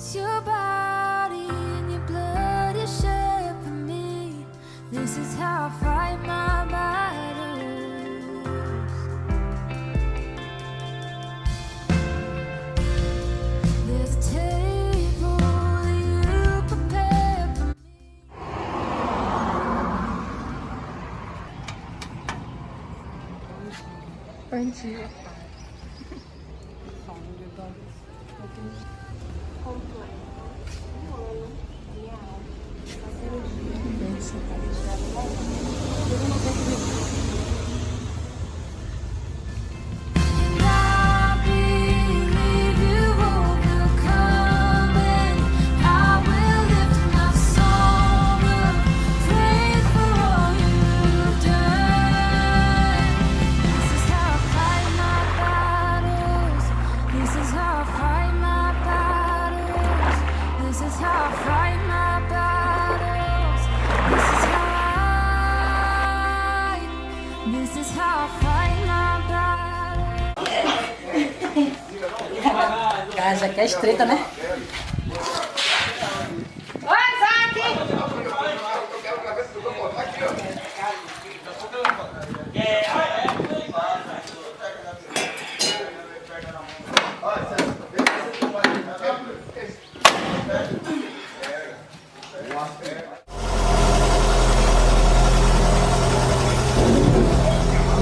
It's your body and your blood you shed for me. This is how I fight my battles. There's a table that you prepared for me. Bom dia. I believe you overcoming. I will lift my song of praise for all you've done. This is how I fight my battles. This is how I fight my battles. This is how I fight my battles. This is how I fight my battles. Casa aqui é estreita, né?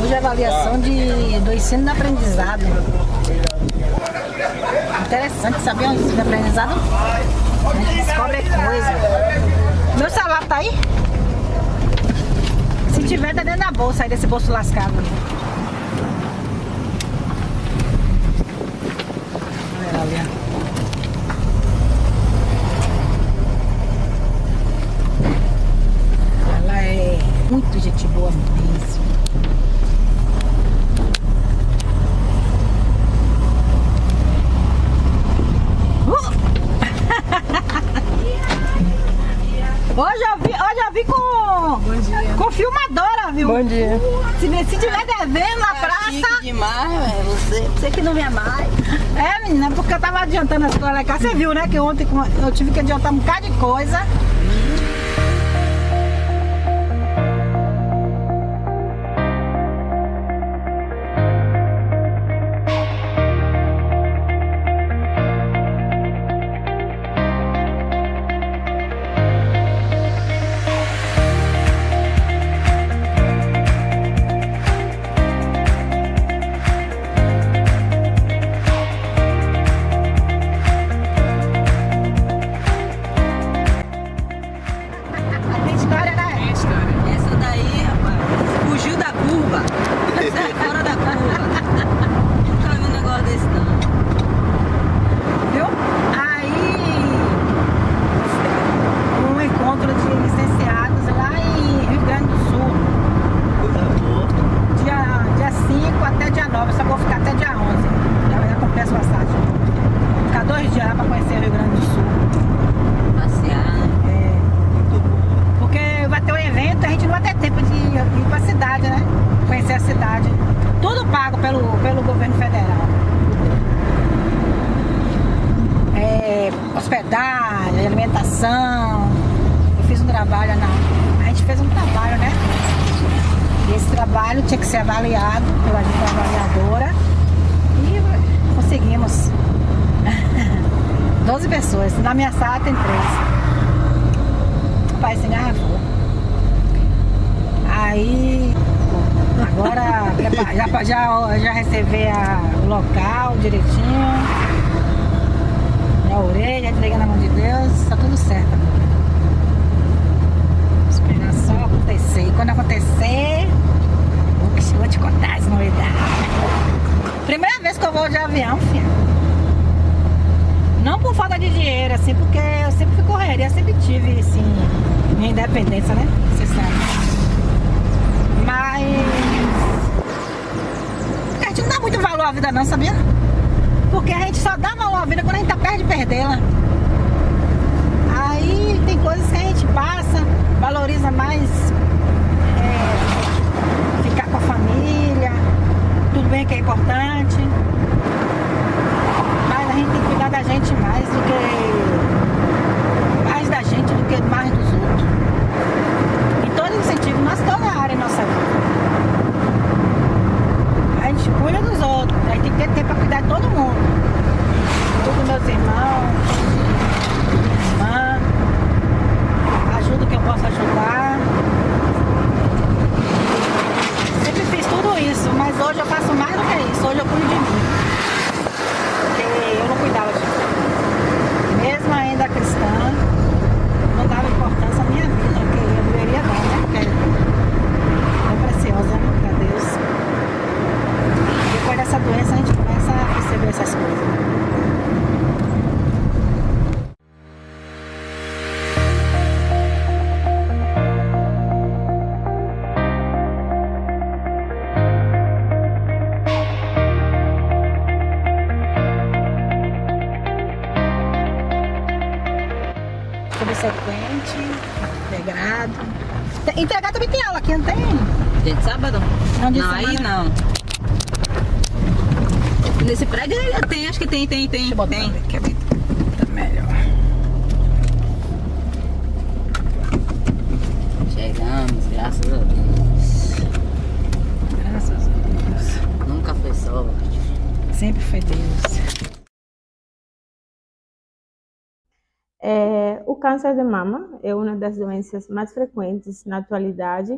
Hoje é avaliação do ensino e aprendizado. Interessante saber o ensino e aprendizado. A gente descobre coisa. Meu salário tá aí? Se tiver, tá dentro da bolsa aí, desse bolso lascado. Olha ali, ó. Ela é muito gente boa mesmo. Hoje eu vi com filmadora, viu? Bom dia. Se tiver devendo na praça. Demais, Você que não vê mais. É, menina, porque eu tava adiantando as coisas lá em casa. Você viu, né? Que ontem eu tive que adiantar um bocado de coisa. Tem história, né? essa daí, rapaz, fugiu da curva. Saiu fora da curva. Nunca vi um negócio desse, não. Viu? Aí, um encontro de licenciados lá em Rio Grande do Sul. Dia 5 até dia 9, eu só vou ficar até dia 11. Já comprei as passagens. Vou ficar 2 dias lá pra conhecer o Rio Grande do Sul. Passear. É, porque vai ter um evento, a gente não vai ter tempo de ir pra cidade, né? Conhecer a cidade. Tudo pago pelo governo federal. Hospedagem, alimentação. Eu fiz um trabalho a gente fez um trabalho, né? E esse trabalho tinha que ser avaliado pela gente avaliadora. E conseguimos. 12 pessoas. Na minha sala tem 3. O pai se engarrafou. Aí agora já recebi o local direitinho. Já orei, já entreguei na mão de Deus, tá tudo certo. Esperar só acontecer. E quando acontecer, vou te contar as novidades. Primeira vez que eu vou de avião, filha. Não por falta de dinheiro, assim, porque eu sempre fui correria, sempre tive, assim, minha independência, né? Você sabe. Mas a gente não dá muito valor à vida não, sabia? Porque a gente só dá valor à vida quando a gente tá perto de perdê-la. Aí tem coisas que a gente passa, valoriza mais ficar com a família, tudo bem que é importante, mas a gente tem que cuidar da gente mais do que sequente, integrado. Integrado também tem aula aqui, não tem? Dia de sábado? Não, de aí semana. não. Nesse prédio tem, acho que tem. Deixa eu botar Tem. aqui, tá melhor. Chegamos, graças a Deus. Graças a Deus. Nunca foi sorte. Sempre foi Deus. O câncer de mama é uma das doenças mais frequentes na atualidade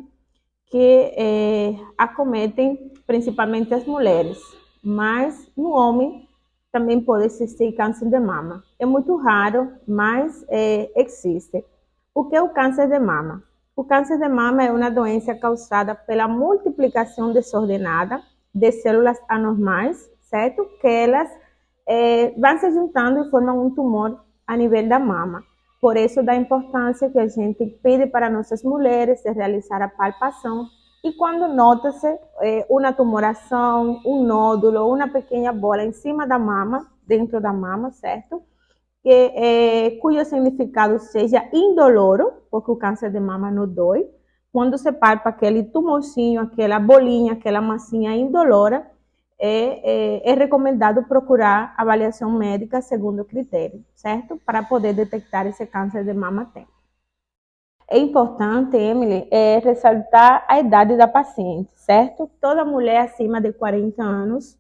que acometem principalmente as mulheres, mas no homem também pode existir câncer de mama. É muito raro, mas existe. O que é o câncer de mama? O câncer de mama é uma doença causada pela multiplicação desordenada de células anormais, certo? Que elas vão se juntando e formam um tumor a nível da mama. Por isso, da importância que a gente pede para nossas mulheres de realizar a palpação e quando nota-se uma tumoração, um nódulo, uma pequena bola em cima da mama, dentro da mama, certo? Cujo significado seja indoloro, porque o câncer de mama não dói. Quando se palpa aquele tumorzinho, aquela bolinha, aquela massinha indolora, é recomendado procurar avaliação médica segundo o critério, certo? Para poder detectar esse câncer de mama a tempo. É importante, Emily, ressaltar a idade da paciente, certo? Toda mulher acima de 40 anos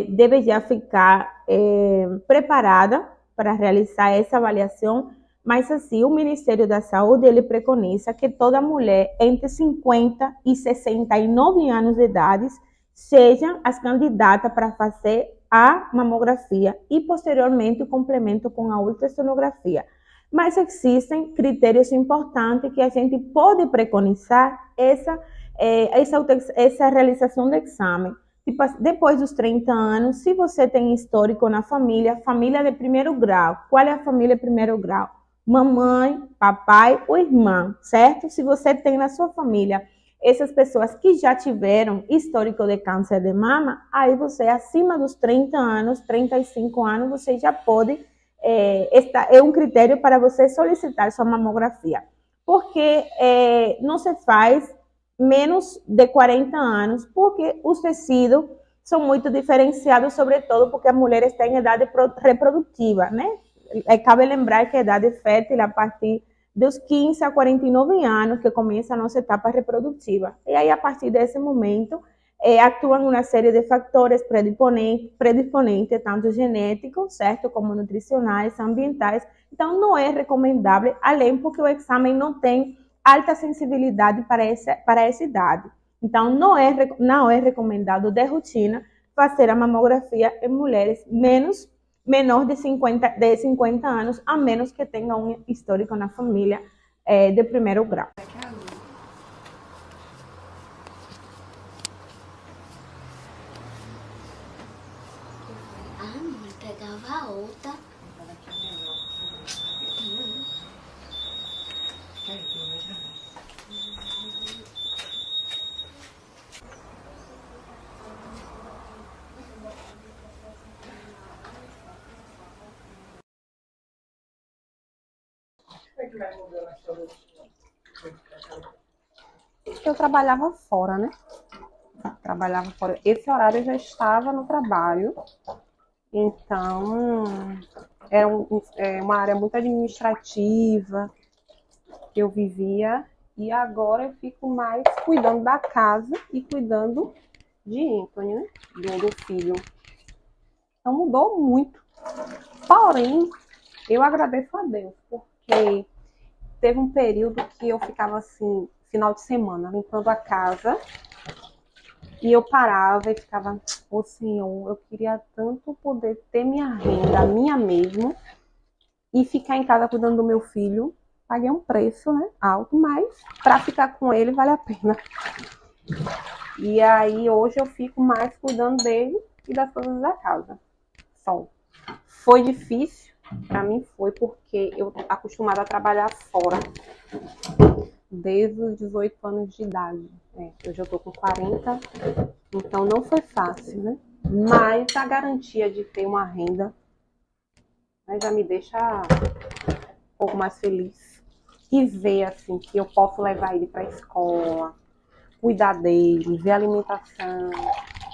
deve já ficar preparada para realizar essa avaliação, mas assim, o Ministério da Saúde ele preconiza que toda mulher entre 50 e 69 anos de idade sejam as candidatas para fazer a mamografia e posteriormente o complemento com a ultrassonografia. Mas existem critérios importantes que a gente pode preconizar essa realização do exame. Tipo, depois dos 30 anos, se você tem histórico na família de primeiro grau. Qual é a família de primeiro grau? Mamãe, papai ou irmã, certo? Se você tem na sua família essas pessoas que já tiveram histórico de câncer de mama, aí você, acima dos 30 anos, 35 anos, você já pode, é um critério para você solicitar sua mamografia. Porque não se faz menos de 40 anos, porque os tecidos são muito diferenciados, sobretudo porque a mulher está em idade reprodutiva, né? Cabe lembrar que a idade fértil a partir dos 15 a 49 anos que começa a nossa etapa reprodutiva. E aí, a partir desse momento, atuam uma série de fatores predisponentes, tanto genéticos, certo, como nutricionais, ambientais. Então, não é recomendável, além porque o exame não tem alta sensibilidade para essa idade. Então, não é recomendado de rotina fazer a mamografia em mulheres menor de 50 anos, a menos que tenha um histórico na família de primeiro grau. Mãe, pegava a outra. Eu trabalhava fora, né? Trabalhava fora. Esse horário eu já estava no trabalho, então era uma área muito administrativa que eu vivia, e agora eu fico mais cuidando da casa e cuidando de Anthony, né? Do filho. Então mudou muito. Porém, eu agradeço a Deus, porque teve um período que eu ficava assim, final de semana, limpando a casa, e eu parava e ficava, ô Senhor, eu queria tanto poder ter minha renda, minha mesmo, e ficar em casa cuidando do meu filho. Paguei um preço, né, alto, mas para ficar com ele vale a pena. E aí hoje eu fico mais cuidando dele e das coisas da casa. Só. Foi difícil, para mim foi, porque eu tô acostumada a trabalhar fora desde os 18 anos de idade. Eu já tô com 40, então não foi fácil, né? Mas a garantia de ter uma renda, né, já me deixa pouco mais feliz. E ver, assim, que eu posso levar ele para a escola, cuidar dele, ver a alimentação,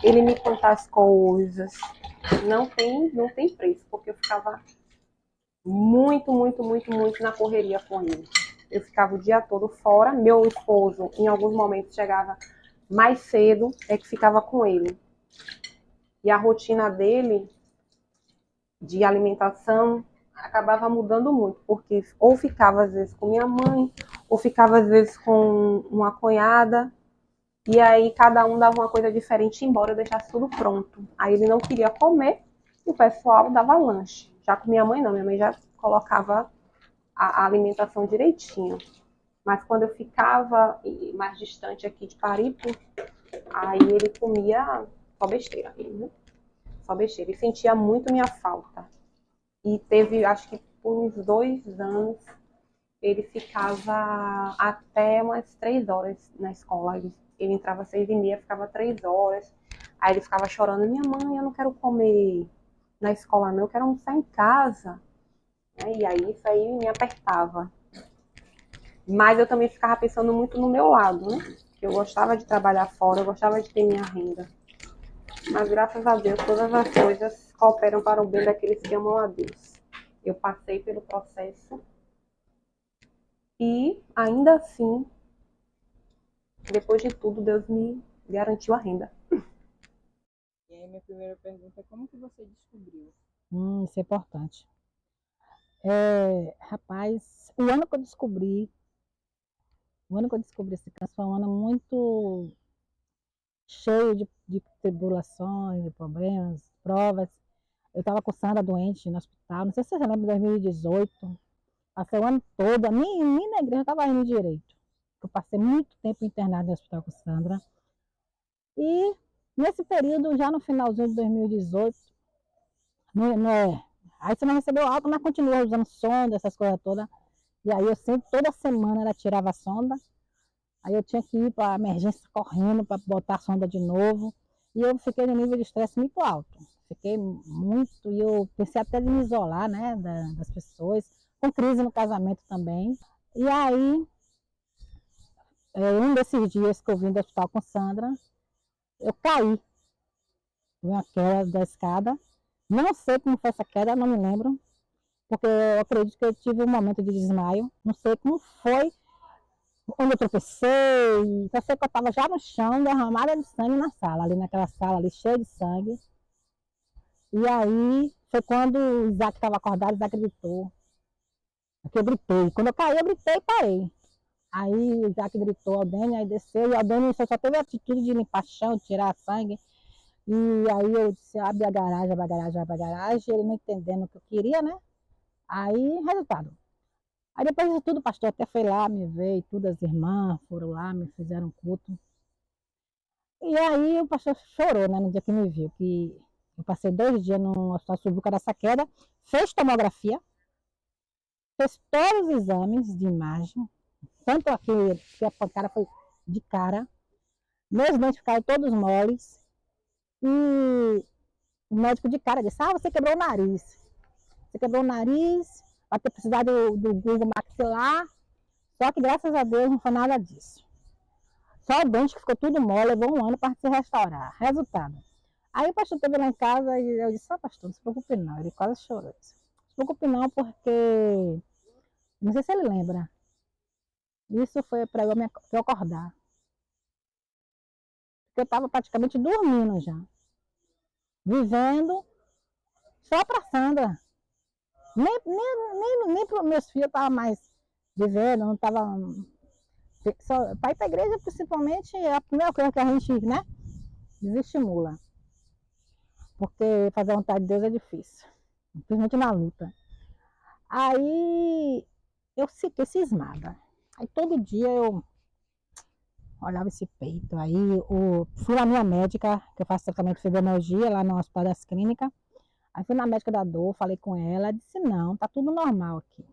ele me contar as coisas. Não tem preço, porque eu ficava muito na correria com ele. Eu ficava o dia todo fora. Meu esposo, em alguns momentos, chegava mais cedo, é que ficava com ele. E a rotina dele de alimentação acabava mudando muito, porque ou ficava às vezes com minha mãe, ou ficava às vezes com uma cunhada, e aí cada um dava uma coisa diferente, embora eu deixasse tudo pronto. Aí ele não queria comer, e o pessoal dava lanche. Já com minha mãe não, minha mãe já colocava a alimentação direitinho. Mas quando eu ficava mais distante aqui de Paripe, aí ele comia só besteira, né? Só besteira. Ele sentia muito minha falta. E teve, acho que por uns 2 anos, ele ficava até umas 3 horas na escola. Ele entrava às 6h30, ficava 3 horas. Aí ele ficava chorando: minha mãe, eu não quero comer na escola não, eu quero almoçar em casa. E aí isso aí me apertava. Mas eu também ficava pensando muito no meu lado, né? Que eu gostava de trabalhar fora, eu gostava de ter minha renda. Mas graças a Deus, todas as coisas cooperam para o bem daqueles que amam a Deus. Eu passei pelo processo e, ainda assim, depois de tudo, Deus me garantiu a renda. E aí, minha primeira pergunta é: como que você descobriu? Isso é importante. Rapaz, o ano que eu descobri esse câncer foi um ano muito cheio de tribulações, de problemas, provas. Eu estava com Sandra doente no hospital, não sei se você lembra, de 2018. Passei o ano todo, nem na igreja eu estava indo direito. Eu passei muito tempo internada no hospital com Sandra. E nesse período, já no finalzinho de 2018, aí você não recebeu alta, mas continua usando sonda, essas coisas todas. E aí eu sempre, toda semana ela tirava a sonda. Aí eu tinha que ir para a emergência correndo para botar a sonda de novo. E eu fiquei no nível de estresse muito alto. Fiquei muito, e eu pensei até de me isolar, né, das pessoas, com crise no casamento também. E aí, um desses dias que eu vim do hospital com Sandra, eu caí. Uma queda da escada. Não sei como foi essa queda, não me lembro. Porque eu acredito que eu tive um momento de desmaio. Não sei como foi, onde eu tropecei. Só sei que eu estava já no chão, derramada de sangue na sala, ali naquela sala ali, cheia de sangue. E aí foi quando o Isaac estava acordado, o Isaac gritou. Aqui eu gritei. Quando eu caí, eu gritei e parei. Aí o Isaac gritou, Aldênio, aí desceu. E o Aldênio só teve a atitude de limpar chão, tirar sangue. E aí eu disse: abre a garagem, abre a garagem, abre a garagem. Ele não entendendo o que eu queria, né? Aí, resultado. Aí depois de tudo, o pastor até foi lá me ver e tudo, as irmãs foram lá, me fizeram um culto. E aí o pastor chorou, né, no dia que me viu, que eu passei 2 dias no hospital Subuca dessa queda, fez tomografia, fez todos os exames de imagem, tanto aqui que a pancada foi de cara, meus dentes ficaram todos moles, e o médico de cara disse: você quebrou o nariz. Você quebrou o nariz, vai ter precisar do Google maxilar, só que graças a Deus não foi nada disso. Só o dente que ficou tudo mole, levou 1 ano para se restaurar. Resultado. Aí o pastor esteve lá em casa e eu disse: pastor, não se preocupe não. Ele quase chorou. Não se preocupe não, porque não sei se ele lembra. Isso foi para eu acordar. Porque eu estava praticamente dormindo já. Vivendo só para Sandra. Nem para meus filhos eu estava mais vivendo, não estava. Para ir para a igreja, principalmente, é a primeira coisa que a gente, né, desestimula. Porque fazer a vontade de Deus é difícil, principalmente na luta. Aí eu fiquei cismada. Aí todo dia eu olhava esse peito. Aí fui na minha médica, que eu faço tratamento de fibromialgia lá no Hospital das Clínicas. Aí fui na médica da dor, falei com ela, disse: não, tá tudo normal aqui.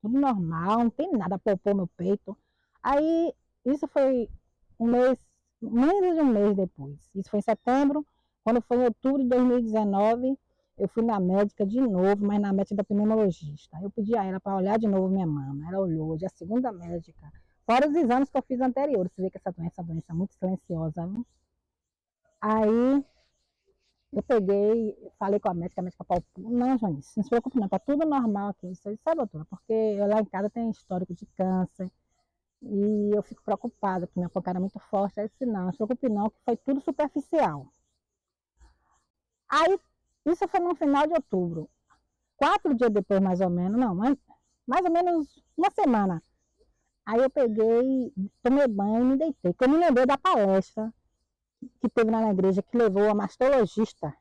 Tudo normal, não tem nada, poupou meu peito. Aí, isso foi menos de um mês depois. Isso foi em setembro. Quando foi em outubro de 2019, eu fui na médica de novo, mas na médica da pneumologista. Eu pedi a ela para olhar de novo minha mama. Ela olhou, já é a segunda médica. Fora os exames que eu fiz anteriores. Você vê que essa doença é muito silenciosa, viu? Aí eu peguei, falei com a médica palpou. Não, Janice, não se preocupe não, tá tudo normal aqui. Isso aí, sabe, doutora? Porque eu lá em casa tem histórico de câncer. E eu fico preocupada, porque minha pancada é muito forte. Aí eu disse, não se preocupe não, que foi tudo superficial. Aí, isso foi no final de outubro. 4 dias depois, mais ou menos, não, mais ou menos uma semana. Aí eu peguei, tomei banho e me deitei. Porque eu me lembrei da palestra que teve lá na igreja, que levou a mastologista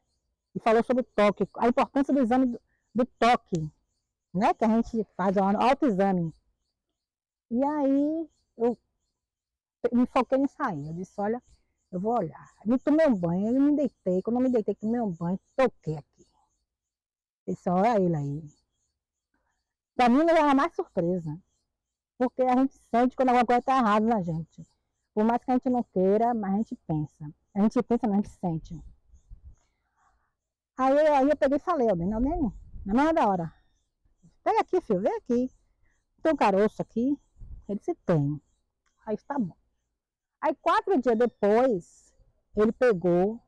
e falou sobre o toque, a importância do exame do toque, né? Que a gente faz o autoexame. E aí eu me foquei nisso aí. Eu disse, olha, eu vou olhar. Me tomei um banho, eu me deitei. Quando eu me deitei, tomei um banho, toquei aqui. Disse, olha ele aí. Pra mim não era mais surpresa. Porque a gente sente quando alguma coisa está errada na gente. Por mais que a gente não queira, mas a gente pensa. A gente pensa, mas a gente sente. Aí eu peguei e falei, Aldene, na mesma da hora. Pega aqui, filho, vem aqui. Tem um caroço aqui? Ele disse, tem. Aí tá bom. Aí 4 dias depois, ele pegou,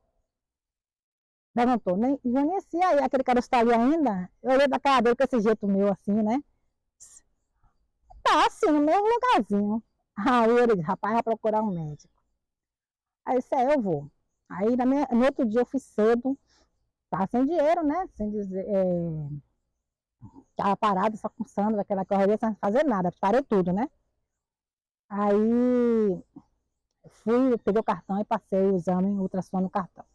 perguntou, Janice, e aí, aquele caroço tá ali ainda? Eu olhei pra cara dele com esse jeito meu assim, né? Tá assim, no mesmo lugarzinho. Aí ele disse, rapaz, vai procurar um médico. Aí eu disse, eu vou. Aí no outro dia eu fui cedo, tava sem dinheiro, né? Sem dizer, tava parado, só com Sandra, aquela correria, sem fazer nada, parei tudo, né? Aí fui, peguei o cartão e passei o exame ultrassom no cartão.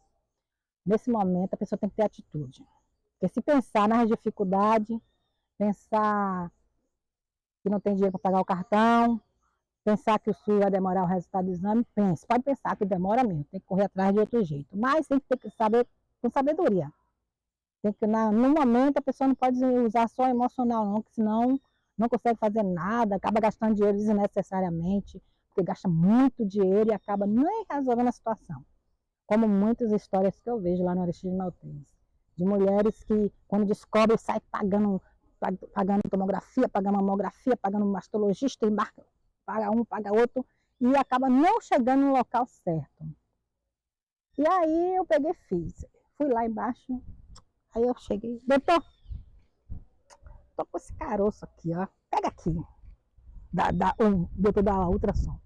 Nesse momento a pessoa tem que ter atitude. Porque se pensar nas dificuldades, pensar que não tem dinheiro para pagar o cartão, pensar que o SUS vai demorar o resultado do exame, pense. Pode pensar que demora mesmo, tem que correr atrás de outro jeito. Mas tem que ter que saber com sabedoria. Tem que, no momento, a pessoa não pode usar só emocional, não, que senão não consegue fazer nada, acaba gastando dinheiro desnecessariamente, porque gasta muito dinheiro e acaba nem resolvendo a situação. Como muitas histórias que eu vejo lá no Aristides Maltês, de mulheres que, quando descobrem, saem pagando tomografia, pagando mamografia, pagando mastologista, embarca, paga um, paga outro, e acaba não chegando no local certo. E aí eu peguei e fiz. Fui lá embaixo, aí eu cheguei, doutor, tô com esse caroço aqui, ó. Pega aqui. Doutor da ultrassom.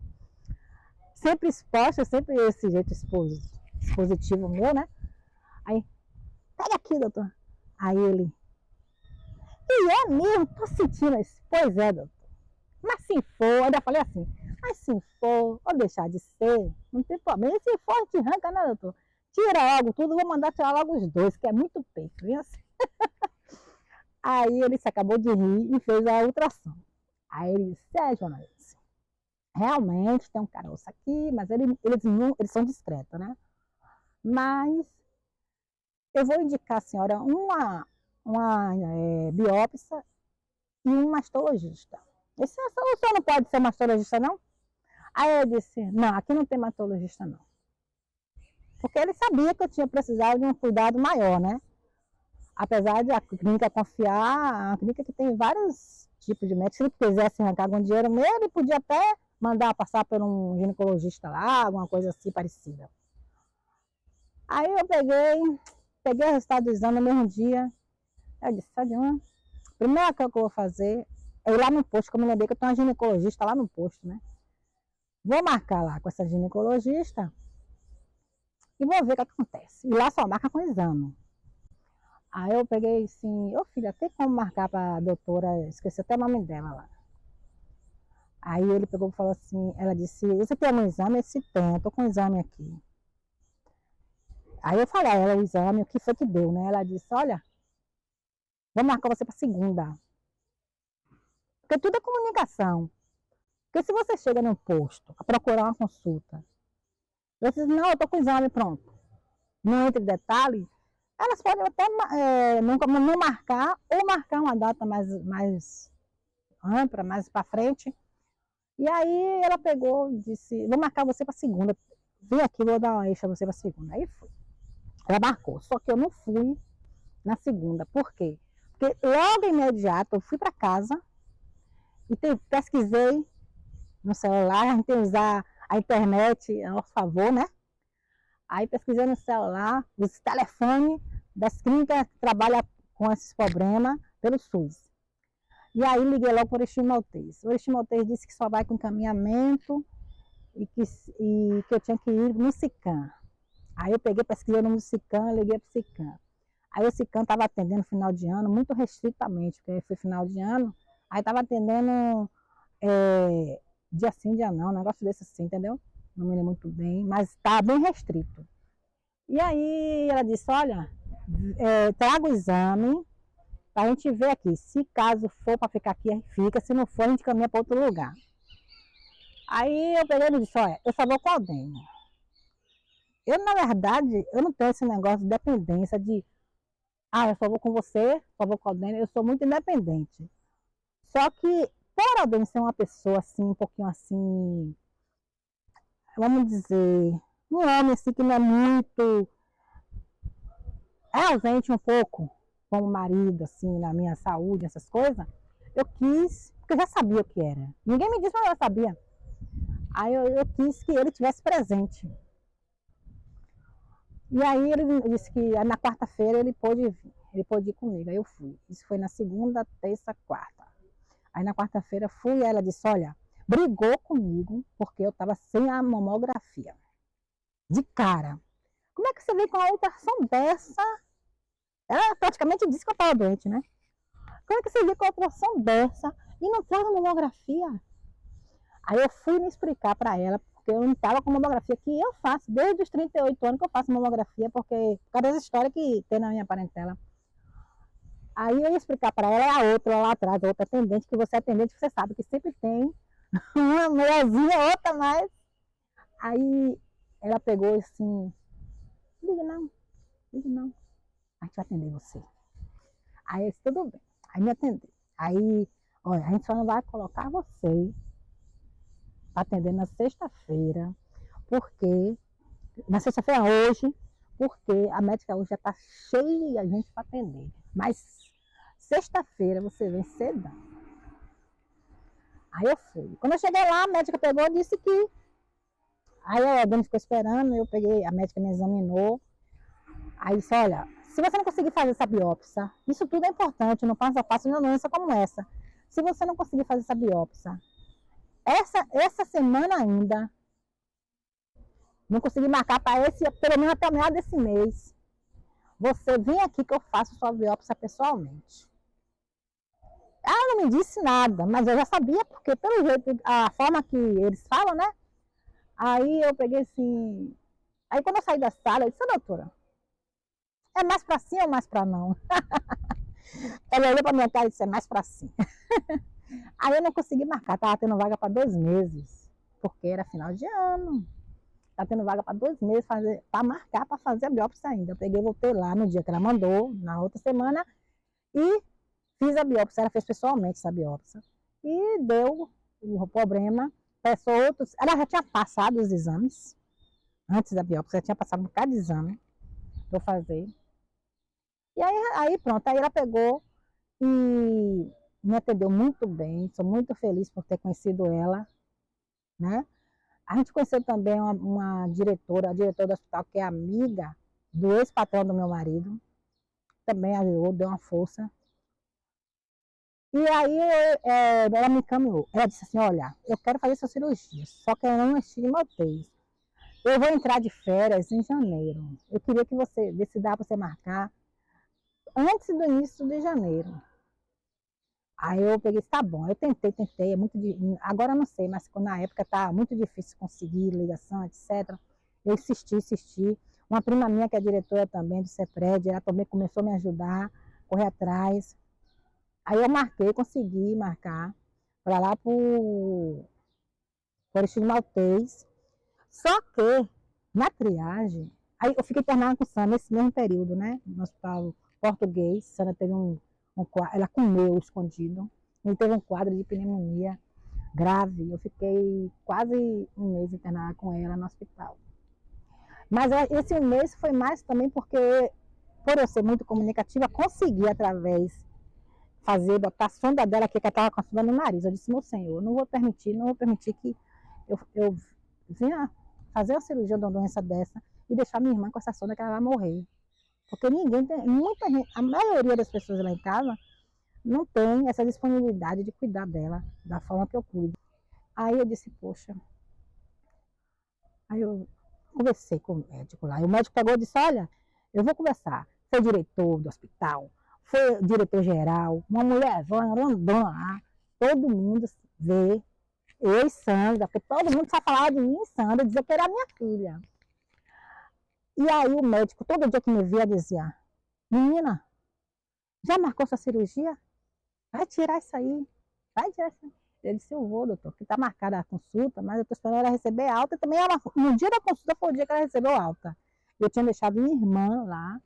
Sempre exposta, sempre esse jeito expositivo meu, né? Aí, pega aqui, doutor. Aí ele, e é mesmo, tô sentindo isso. Pois é, doutor. Mas se for, eu ainda falei assim, mas se for, ou deixar de ser, não tem problema. E se for, a gente arranca, né, doutor? Tira logo tudo, vou mandar tirar logo os dois, que é muito peito, viu? Assim. Aí ele se acabou de rir e fez a ultrassom. Aí ele disse, Jonas, realmente tem um caroço aqui, mas eles são discretos, né? Mas eu vou indicar a senhora uma biópsia e um mastologista. Esse o senhor não pode ser mastologista, não? Aí eu disse, não, aqui não tem mastologista, não. Porque ele sabia que eu tinha precisado de um cuidado maior, né? Apesar de a clínica confiar, a clínica que tem vários tipos de médicos, se ele quisesse arrancar algum dinheiro mesmo, ele podia até mandar passar por um ginecologista lá, alguma coisa assim parecida. Aí eu peguei o resultado do exame no mesmo dia. Eu disse, sabe uma? Primeira coisa que eu vou fazer é ir lá no posto, que eu me lembrei que eu tenho uma ginecologista lá no posto, né? Vou marcar lá com essa ginecologista e vou ver o que acontece. E lá só marca com exame. Aí eu peguei assim, filha, tem como marcar pra doutora, esqueci até o nome dela lá. Aí ele pegou e falou assim, ela disse, você tem algum exame? Eu disse, tem, eu tô com um exame aqui. Aí eu falei a ela o exame, o que foi que deu, né? Ela disse, olha, vou marcar você pra segunda. Porque tudo é comunicação. Porque se você chega num posto a procurar uma consulta, você diz, não, eu tô com o exame pronto. Não entra em detalhe, elas podem até não marcar, ou marcar uma data mais ampla, mais para frente. E aí ela pegou e disse, vou marcar você para segunda. Vem aqui, vou dar uma extra você para segunda. Aí fui. Ela marcou, só que eu não fui na segunda. Por quê? Porque logo imediato eu fui para casa e pesquisei no celular, a gente tem que usar a internet a nosso favor, né? Aí pesquisei no celular os telefones das clínicas que trabalham com esses problemas pelo SUS. E aí liguei logo para o Oriximimaltês Maltês. O Oriximimaltês Maltês disse que só vai com encaminhamento e que eu tinha que ir no SICAM. Aí eu peguei, pesquisei o nome do SICAM, liguei para o SICAM. Aí o SICAM estava atendendo final de ano, muito restritamente, porque foi final de ano. Aí estava atendendo dia sim, dia não, um negócio desse assim, entendeu? Não me lembro muito bem, mas está bem restrito. E aí ela disse, olha, traga o exame para a gente ver aqui. Se caso for para ficar aqui, fica. Se não for, a gente caminha para outro lugar. Aí eu peguei e disse, olha, eu só vou com alguém. Eu, na verdade, eu não tenho esse negócio de dependência de, eu só vou com você, só vou com alguém. Eu sou muito independente. Só que, por alguém ser uma pessoa assim, um pouquinho assim, vamos dizer, um homem assim que não é muito, ausente um pouco, como marido, assim, na minha saúde, essas coisas, eu quis, porque eu já sabia o que era. Ninguém me disse, mas eu sabia. Aí eu quis que ele tivesse presente. E aí ele disse que na quarta-feira ele pôde ir comigo. Aí eu fui. Isso foi na segunda, terça, quarta. Aí na quarta-feira fui e ela disse, olha, brigou comigo porque eu estava sem a mamografia. De cara. Como é que você veio com uma ultrassom dessa? Ela praticamente disse que eu estava doente, né? Como é que você veio com uma ultrassom dessa e não traz a mamografia? Aí eu fui me explicar para ela, porque eu não estava com mamografia, que eu faço desde os 38 anos que eu faço mamografia, porque por causa das histórias que tem na minha parentela. Aí eu ia explicar para ela, a outra lá atrás, a outra atendente, que você é atendente, você sabe que sempre tem uma mulherzinha, outra mais. Aí ela pegou assim, liga não, a gente vai atender você. Aí eu disse, tudo bem. Aí me atendeu. Aí, olha, a gente só não vai colocar você para atender na sexta-feira, porque, na sexta-feira hoje, porque a médica hoje já está cheia de gente para atender. Mas sexta-feira você vem cedo. Aí eu fui. Quando eu cheguei lá, a médica pegou e disse que. Aí a dona ficou esperando, eu peguei, a médica me examinou. Aí disse, olha, se você não conseguir fazer essa biópsia, isso tudo é importante, não passo a passo uma doença como essa. Se você não conseguir fazer essa biópsia, essa semana ainda, não consegui marcar para pelo menos até o meio desse mês, você vem aqui que eu faço sua biópsia pessoalmente. Ela não me disse nada, mas eu já sabia, porque pelo jeito, a forma que eles falam, né? Aí eu peguei assim, aí quando eu saí da sala, eu disse, doutora, é mais pra sim ou mais pra não? Ela olhou pra minha cara e disse, é mais pra sim. Aí eu não consegui marcar, estava tendo vaga para 2 meses, porque era final de ano. Estava tendo vaga para 2 meses para marcar, para fazer a biópsia ainda. Eu peguei, voltei lá no dia que ela mandou, na outra semana, e fiz a biópsia. Ela fez pessoalmente essa biópsia. E deu o problema. Peço outros. Ela já tinha passado os exames, antes da biópsia, já tinha passado um bocado de exame para eu fazer. E aí pronto, aí ela pegou e me atendeu muito bem, sou muito feliz por ter conhecido ela, né? A gente conheceu também uma diretora, a diretora do hospital, que é amiga do ex-patrão do meu marido, também ajudou, deu uma força. E aí ela me encaminhou, ela disse assim, olha, eu quero fazer essa cirurgia, só que eu não estigmatei. Eu vou entrar de férias em janeiro, eu queria que você, vê se dá para você marcar antes do início de janeiro. Aí eu peguei, tá bom, eu tentei, é muito agora eu não sei, mas na época tá muito difícil conseguir ligação, etc. Eu insisti. Uma prima minha, que é diretora também do CEPRED, ela também começou a me ajudar, correr atrás. Aí eu marquei, consegui marcar para lá pro Oriximimaltês Maltês. Só que, na triagem, aí eu fiquei internada com Sandra nesse mesmo período, né, no hospital português. Sandra teve ela comeu escondido, ele teve um quadro de pneumonia grave, eu fiquei quase um mês internada com ela no hospital. Mas esse mês foi mais também porque por eu ser muito comunicativa, consegui, através, botar a sonda dela, que ela estava com a sonda no nariz. Eu disse, meu senhor, não vou permitir que eu venha fazer uma cirurgia de uma doença dessa e deixar minha irmã com essa sonda que ela vai morrer. Porque ninguém tem, muita gente, a maioria das pessoas lá em casa não tem essa disponibilidade de cuidar dela da forma que eu cuido. Aí eu disse, poxa. Aí eu conversei com o médico lá. E o médico pegou e disse, olha, eu vou conversar. Foi diretor do hospital, foi diretor-geral, uma mulher grandona lá. Todo mundo vê, eu e Sandra, porque todo mundo só falava de mim e Sandra, dizia que era minha filha. E aí o médico, todo dia que me via, dizia, menina, já marcou sua cirurgia? Vai tirar isso aí, vai tirar isso aí. Eu disse, eu vou, doutor, que está marcada a consulta, mas eu estou esperando ela receber alta. E também no dia da consulta foi o dia que ela recebeu alta. Eu tinha deixado minha irmã lá,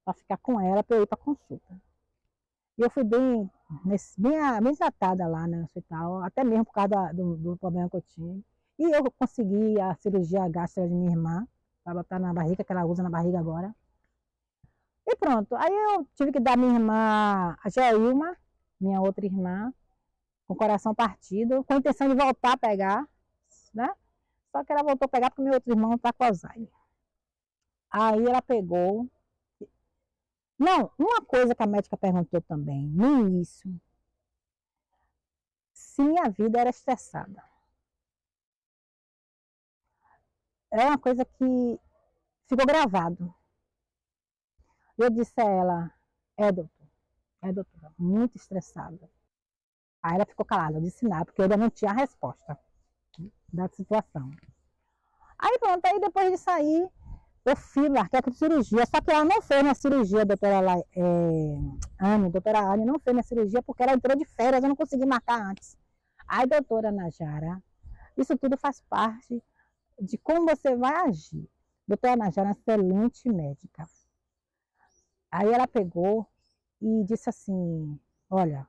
para ficar com ela, para eu ir para a consulta. E eu fui bem tratada lá no hospital, até mesmo por causa do problema que eu tinha. E eu consegui a cirurgia gástrica de minha irmã, para botar na barriga, que ela usa na barriga agora. E pronto, aí eu tive que dar minha irmã, a Jailma, minha outra irmã, com o coração partido, com a intenção de voltar a pegar, né? Só que ela voltou a pegar porque meu outro irmão está com Alzheimer. Aí ela pegou. Não, uma coisa que a médica perguntou também, no início, se minha vida era estressada. É uma coisa que ficou gravado. Eu disse a ela, doutora, muito estressada. Aí ela ficou calada, eu disse nada, porque eu ainda não tinha a resposta da situação. Aí pronto, aí depois de sair, eu fui marcar com cirurgia, só que ela não fez minha cirurgia, doutora Anne não fez minha cirurgia porque ela entrou de férias, eu não consegui marcar antes. Aí, doutora Najara, isso tudo faz parte de como você vai agir. Doutora Najara é uma excelente médica. Aí ela pegou e disse assim, olha,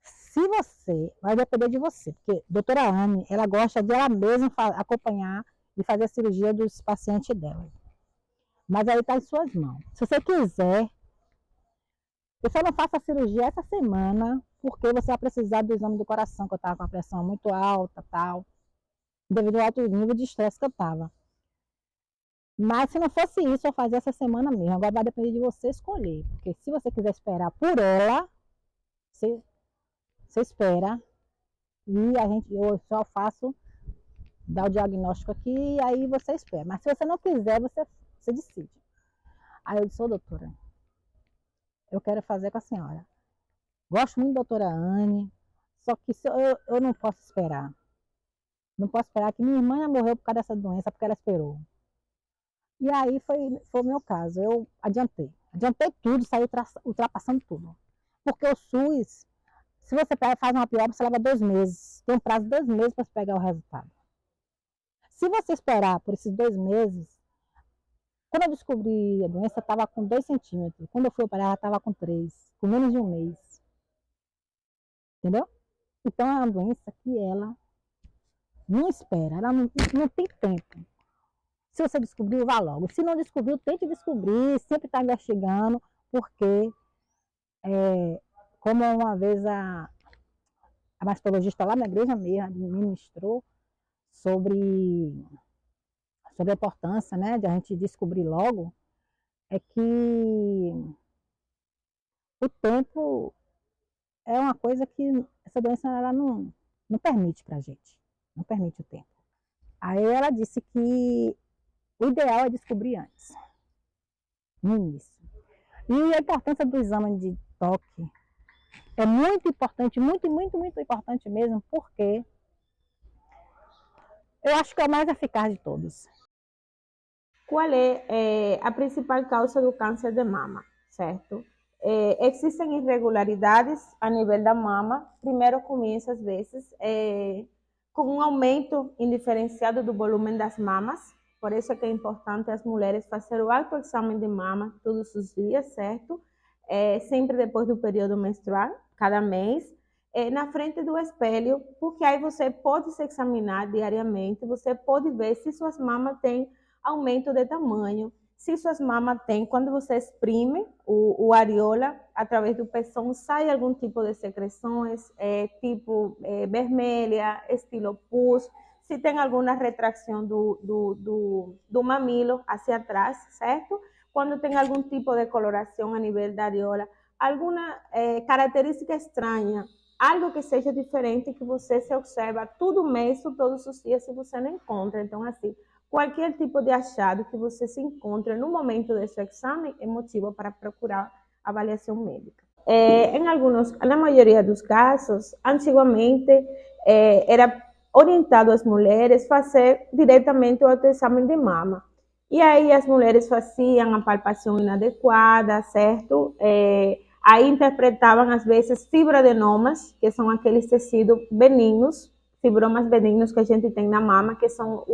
se você, vai depender de você, porque a doutora Anne, ela gosta de ela mesma acompanhar e fazer a cirurgia dos pacientes dela. Mas aí está em suas mãos. Se você quiser, eu só não faço a cirurgia essa semana, porque você vai precisar do exame do coração, que eu estava com a pressão muito alta, tal, devido ao alto nível de estresse que eu estava. Mas se não fosse isso, eu fazia essa semana mesmo. Agora vai depender de você escolher, porque se você quiser esperar por ela, você espera, e eu só faço, dar o diagnóstico aqui, e aí você espera. Mas se você não quiser, você decide. Aí eu disse, doutora, eu quero fazer com a senhora. Gosto muito da doutora Anne, só que eu não posso esperar. Não posso esperar que minha irmã morreu por causa dessa doença, porque ela esperou. E aí foi o meu caso, eu adiantei tudo, saí ultrapassando tudo. Porque o SUS, se você faz uma biópsia, leva 2 meses. Tem um prazo de 2 meses para você pegar o resultado. Se você esperar por esses 2 meses, quando eu descobri a doença, estava com 2 centímetros. Quando eu fui operar, ela estava com 3, com menos de 1 mês. Entendeu? Então é uma doença que ela não espera, ela não tem tempo. Se você descobriu, vá logo. Se não descobriu, tente descobrir, sempre está investigando, porque, como uma vez a mastologista lá na igreja mesmo ministrou sobre a importância, né, de a gente descobrir logo, é que o tempo é uma coisa que essa doença ela não permite para a gente, não permite o tempo. Aí ela disse que o ideal é descobrir antes, no início. E a importância do exame de toque é muito importante, muito, muito, muito importante mesmo, porque eu acho que é o mais eficaz de todos. Qual é a principal causa do câncer de mama, certo? Existem irregularidades a nível da mama. Primeiro começa, às vezes, com um aumento indiferenciado do volume das mamas. Por isso é que é importante as mulheres fazer o autoexame de mama todos os dias, certo? Sempre depois do período menstrual, cada mês. Na frente do espelho, porque aí você pode se examinar diariamente, você pode ver se suas mamas têm aumento de tamanho, se suas mamas têm, quando você exprime o areola, através do pezão, sai algum tipo de secreções, vermelha, estilo pus, se tem alguma retração do mamilo hacia atrás, certo? Quando tem algum tipo de coloração a nível da areola, alguma característica estranha, algo que seja diferente que você se observa todo mês ou todos os dias se você não encontra. Então, assim, qualquer tipo de achado que você se encontre no momento desse exame é motivo para procurar avaliação médica. Na maioria dos casos, antigamente era orientado as mulheres a fazer diretamente o autoexame de mama. E aí as mulheres faziam a palpação inadequada, certo? Aí interpretavam, às vezes, fibroadenomas, que são aqueles tecidos benignos, fibromas benignos que a gente tem na mama, que são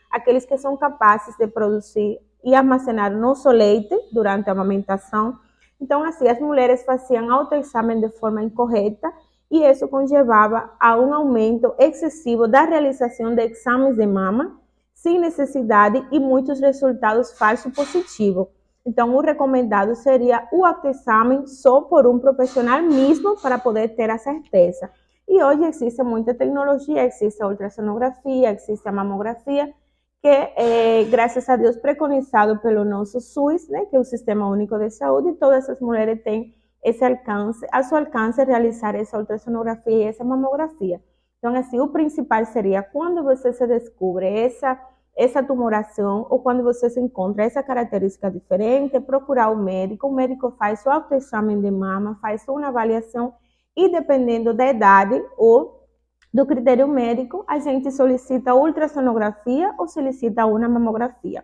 aqueles que são capazes de produzir e armazenar nosso leite durante a amamentação. Então, assim, as mulheres faziam autoexame de forma incorreta e isso conllevava a um aumento excessivo da realização de exames de mama, sem necessidade e muitos resultados falsos positivos. Então, o recomendado seria o autoexame só por um profissional mesmo para poder ter a certeza. E hoje existe muita tecnologia, existe a ultrassonografia, existe a mamografia, que graças a Deus, preconizado pelo nosso SUS, né, que é o Sistema Único de Saúde, e todas as mulheres têm esse alcance, a seu alcance realizar essa ultrassonografia e essa mamografia. Então, assim, o principal seria quando você se descobre essa tumoração ou quando você se encontra essa característica diferente, procurar o médico faz o autoexame de mama, faz uma avaliação e dependendo da idade ou do critério médico, a gente solicita ultrassonografia ou solicita uma mamografia.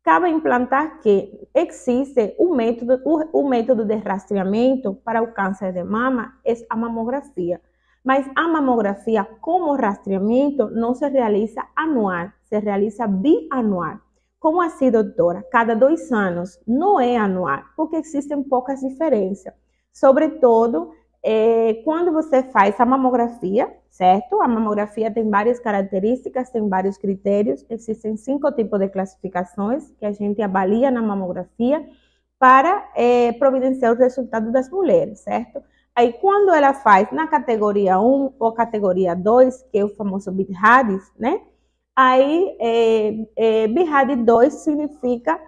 Cabe implantar que existe o método de rastreamento para o câncer de mama, é a mamografia. Mas a mamografia como rastreamento não se realiza anual, se realiza bianual. Como assim, doutora? Cada 2 anos, não é anual, porque existem poucas diferenças. Sobretudo, quando você faz a mamografia, certo? A mamografia tem várias características, tem vários critérios, existem 5 tipos de classificações que a gente avalia na mamografia para providenciar o resultado das mulheres, certo? Aí, quando ela faz na categoria 1 ou categoria 2, que é o famoso BIRADS, né? Aí, BIRADS 2 significa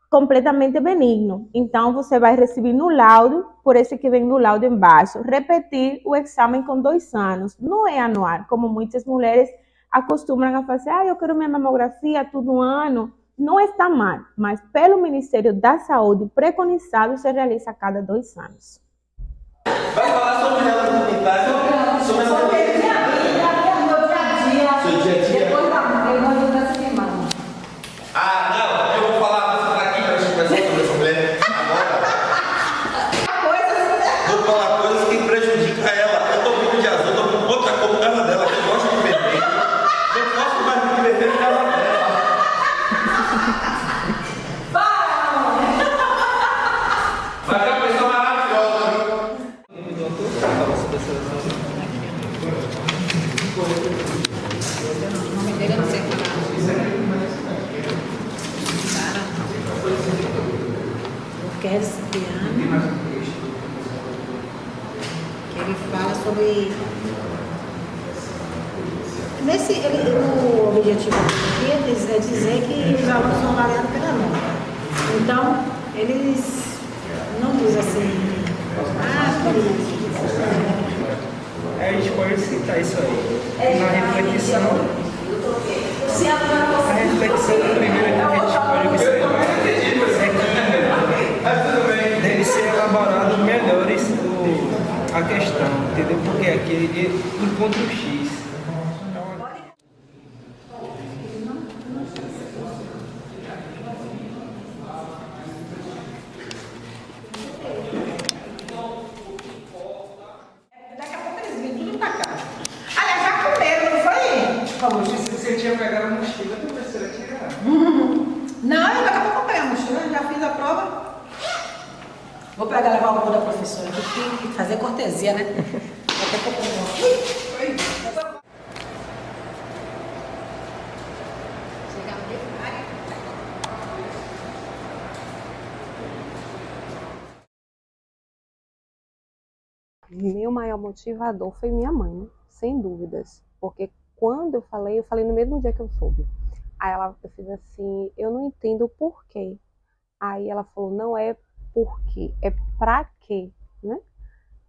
completamente benigno. Então, você vai receber no laudo, por isso que vem no laudo embaixo, repetir o exame com 2 anos. Não é anual, como muitas mulheres acostumam a fazer, eu quero minha mamografia todo ano. Não está mal, mas pelo Ministério da Saúde, preconizado, se realiza a cada 2 anos. Vai falar sobre ela no comentário, sobre essa seu dia a dia. Depois eu vou dar essa filmada. Ah, não, eu vou falar mais pra aqui pra gente conversar sobre essa mulher agora. Vou falar coisas que prejudicam ela. Eu tô vindo de azul, tô com outra cor por causa dela, que eu gosto de vermelho. Eu gosto mais de vermelho por causa dela. Vai ser uma pessoa maravilhosa, viu? O nome dele eu não sei falar. O Cristiano, que ele fala sobre... O objetivo aqui é dizer que os alunos são avaliados pela nota. Então, eles não dizem assim... A gente pode citar isso aí. Na reflexão, primeiro que a gente pode observar é que deve ser elaborado melhores a questão, entendeu? Porque aqui encontra o X. Você tinha pegado a mochila, a professora tirar. Não, daqui a pouco eu pego a mochila, já fiz a prova. Vou pegar, levar o robô da professora, tem que fazer cortesia, né? Daqui a pouco eu vou. Meu maior motivador foi minha mãe, né? Sem dúvidas. Porque quando eu falei no mesmo dia que eu soube. Aí eu fiz assim, eu não entendo o porquê. Aí ela falou, não é porquê, é pra quê, né?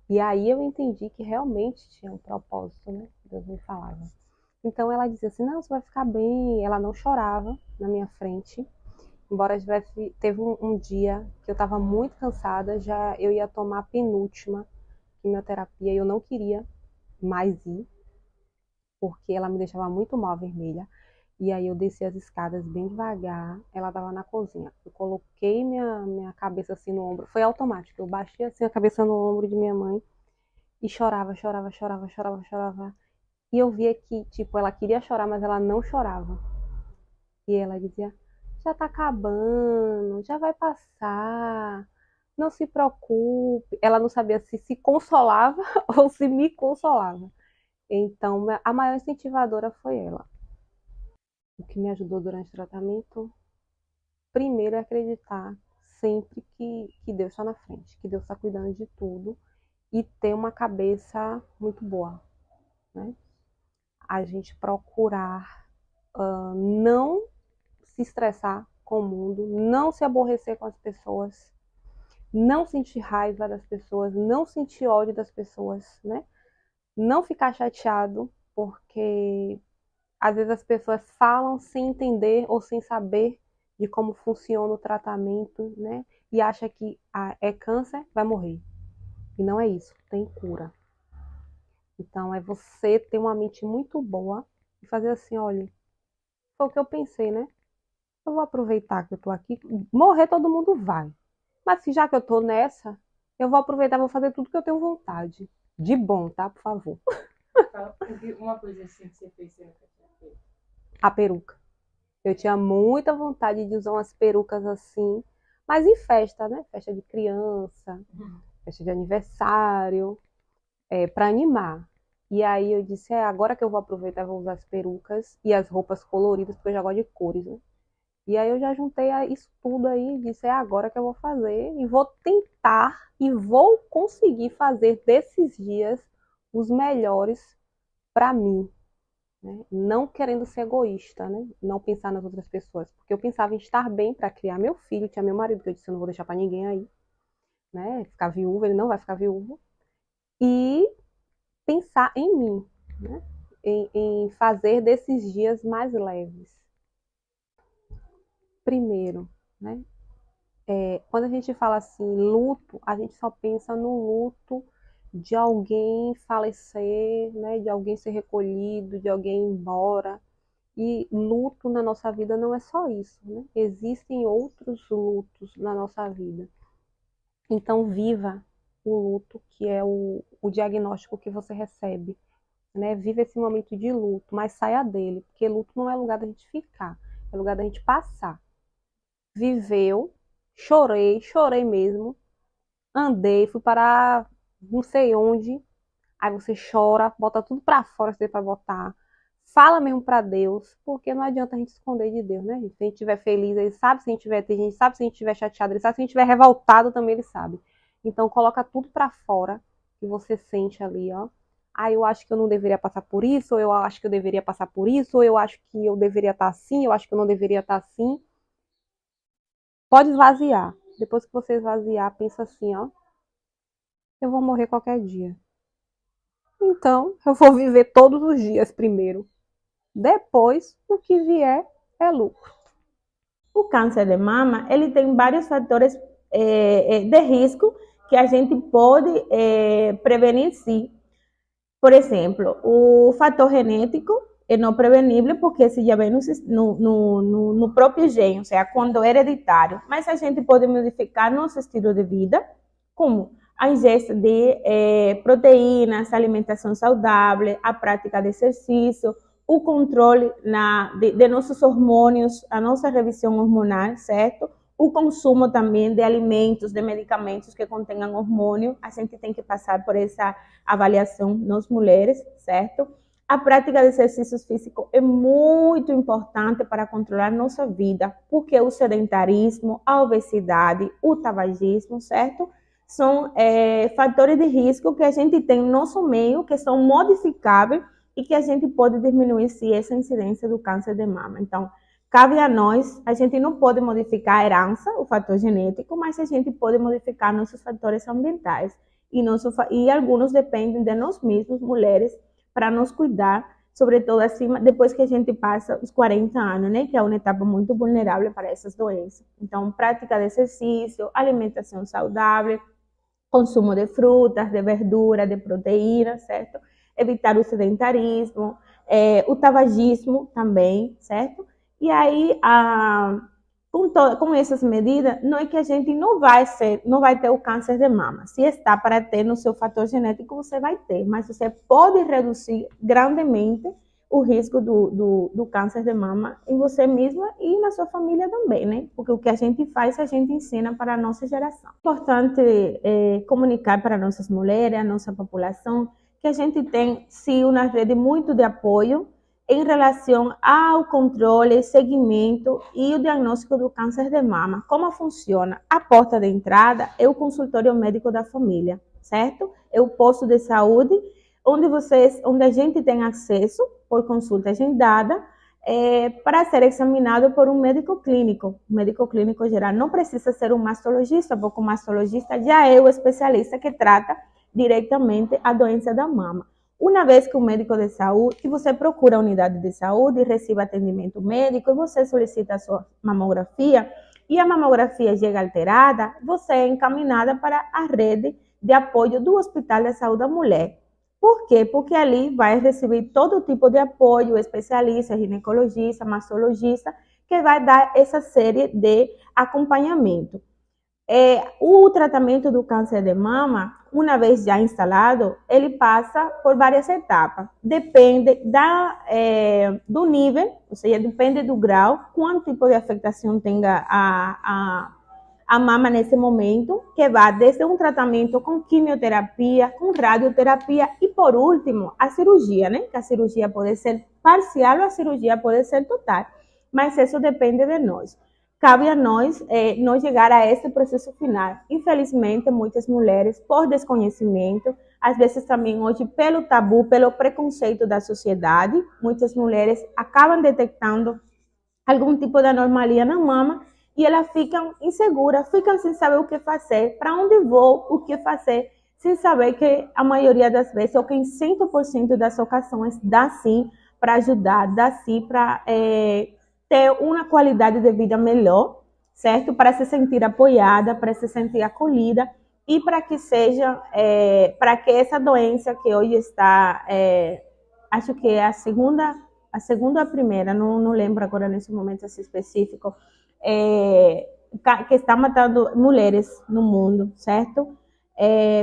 E aí eu entendi que realmente tinha um propósito, né? Deus me falava. Então ela dizia assim, não, você vai ficar bem. Ela não chorava na minha frente. Embora teve um dia que eu estava muito cansada, já eu ia tomar a penúltima quimioterapia e eu não queria mais ir, porque ela me deixava muito mal vermelha. E aí eu desci as escadas bem devagar, ela estava na cozinha. Eu coloquei minha cabeça assim no ombro, foi automático, eu baixei assim a cabeça no ombro de minha mãe e chorava. E eu via que, tipo, ela queria chorar, mas ela não chorava. E ela dizia, já tá acabando, já vai passar, não se preocupe. Ela não sabia se consolava ou se me consolava. Então, a maior incentivadora foi ela. O que me ajudou durante o tratamento, primeiro é acreditar sempre que Deus está na frente, que Deus está cuidando de tudo e ter uma cabeça muito boa, né? A gente procurar não se estressar com o mundo, não se aborrecer com as pessoas, não sentir raiva das pessoas, não sentir ódio das pessoas, né? Não ficar chateado, porque às vezes as pessoas falam sem entender ou sem saber de como funciona o tratamento, né? E acha que é câncer, vai morrer. E não é isso, tem cura. Então é você ter uma mente muito boa e fazer assim, olha, foi o que eu pensei, né? Eu vou aproveitar que eu tô aqui. Morrer todo mundo vai. Mas se já que eu tô nessa, eu vou aproveitar e vou fazer tudo que eu tenho vontade. De bom, tá? Por favor. Uma coisa assim que você fez, você nunca tinha feito. A peruca. Eu tinha muita vontade de usar umas perucas assim, mas em festa, né? Festa de criança, festa de aniversário, para animar. E aí eu disse, agora que eu vou aproveitar, eu vou usar as perucas e as roupas coloridas, porque eu já gosto de cores, né? E aí eu já juntei isso tudo aí e disse, é agora que eu vou fazer e vou tentar e vou conseguir fazer desses dias os melhores para mim, né? Não querendo ser egoísta, né? Não pensar nas outras pessoas, porque eu pensava em estar bem para criar meu filho, tinha meu marido, que eu disse, eu não vou deixar para ninguém aí, né? Ficar viúva, ele não vai ficar viúvo. E pensar em mim, né? Em fazer desses dias mais leves. Primeiro, né? Quando a gente fala assim, luto, a gente só pensa no luto de alguém falecer, né? De alguém ser recolhido, de alguém ir embora. E luto na nossa vida não é só isso, né? Existem outros lutos na nossa vida. Então, viva o luto, que é o diagnóstico que você recebe, né? Viva esse momento de luto, mas saia dele, porque luto não é lugar da gente ficar, é lugar da gente passar. Viveu, chorei mesmo, andei, fui parar não sei onde, aí você chora, bota tudo pra fora se der pra botar, fala mesmo pra Deus, porque não adianta a gente esconder de Deus, né, gente? Se a gente estiver feliz, ele sabe, se a gente estiver triste, a gente sabe, se a gente estiver chateado, ele sabe, se a gente estiver revoltado também, ele sabe. Então coloca tudo pra fora, que você sente ali, ó. Eu acho que eu não deveria passar por isso, ou eu acho que eu deveria passar por isso, ou eu acho que eu deveria estar assim, eu acho que eu não deveria estar assim. Pode esvaziar. Depois que você esvaziar, pensa assim, ó. Eu vou morrer qualquer dia. Então, eu vou viver todos os dias primeiro. Depois, o que vier é lucro. O câncer de mama, ele tem vários fatores de risco que a gente pode prevenir, sim. Por exemplo, o fator genético é não prevenível porque se já vem no próprio gene, ou seja, quando é hereditário. Mas a gente pode modificar nosso estilo de vida, como a ingesta de proteínas, alimentação saudável, a prática de exercício, o controle de nossos hormônios, a nossa revisão hormonal, certo? O consumo também de alimentos, de medicamentos que contenham hormônio, a gente tem que passar por essa avaliação nas mulheres, certo? A prática de exercícios físicos é muito importante para controlar nossa vida, porque o sedentarismo, a obesidade, o tabagismo, certo? são fatores de risco que a gente tem no nosso meio, que são modificáveis e que a gente pode diminuir se essa incidência do câncer de mama. Então, cabe a nós, a gente não pode modificar a herança, o fator genético, mas a gente pode modificar nossos fatores ambientais. E alguns dependem de nós mesmos, mulheres, para nos cuidar, sobretudo acima, depois que a gente passa os 40 anos, né? Que é uma etapa muito vulnerável para essas doenças. Então, prática de exercício, alimentação saudável, consumo de frutas, de verdura, de proteína, certo? Evitar o sedentarismo, o tabagismo também, certo? E aí, com essas medidas, não é que a gente não vai ter o câncer de mama. Se está para ter no seu fator genético, você vai ter, mas você pode reduzir grandemente o risco do câncer de mama em você mesma e na sua família também, né? Porque o que a gente faz, a gente ensina para a nossa geração. É importante comunicar para nossas mulheres, a nossa população, que a gente tem, sim, uma rede muito de apoio em relação ao controle, seguimento e o diagnóstico do câncer de mama. Como funciona? A porta de entrada é o consultório médico da família, certo? É o posto de saúde onde a gente tem acesso por consulta agendada para ser examinado por um médico clínico. O médico clínico geral não precisa ser um mastologista, porque o mastologista já é o especialista que trata diretamente a doença da mama. Uma vez que o médico de saúde, que você procura a unidade de saúde e recebe atendimento médico, e você solicita a sua mamografia, e a mamografia chega alterada, você é encaminhada para a rede de apoio do Hospital da Saúde da Mulher. Por quê? Porque ali vai receber todo tipo de apoio, especialista, ginecologista, mastologista, que vai dar essa série de acompanhamento. O tratamento do câncer de mama, uma vez já instalado, ele passa por várias etapas. Depende do nível, ou seja, depende do grau, quanto tipo de afetação tenha a mama nesse momento, que vai desde um tratamento com quimioterapia, com radioterapia e, por último, a cirurgia, né? Que a cirurgia pode ser parcial ou a cirurgia pode ser total, mas isso depende de nós. Cabe a nós não chegar a esse processo final. Infelizmente, muitas mulheres, por desconhecimento, às vezes também hoje pelo tabu, pelo preconceito da sociedade, muitas mulheres acabam detectando algum tipo de anomalia na mama e elas ficam inseguras, ficam sem saber o que fazer, para onde vou, o que fazer, sem saber que a maioria das vezes, ou que em 100% das ocasiões, dá sim para ajudar, dá sim para ter uma qualidade de vida melhor, certo? Para se sentir apoiada, para se sentir acolhida e para que seja, para que essa doença que hoje está, acho que é a segunda ou a primeira, não lembro agora nesse momento assim específico, que está matando mulheres no mundo, certo?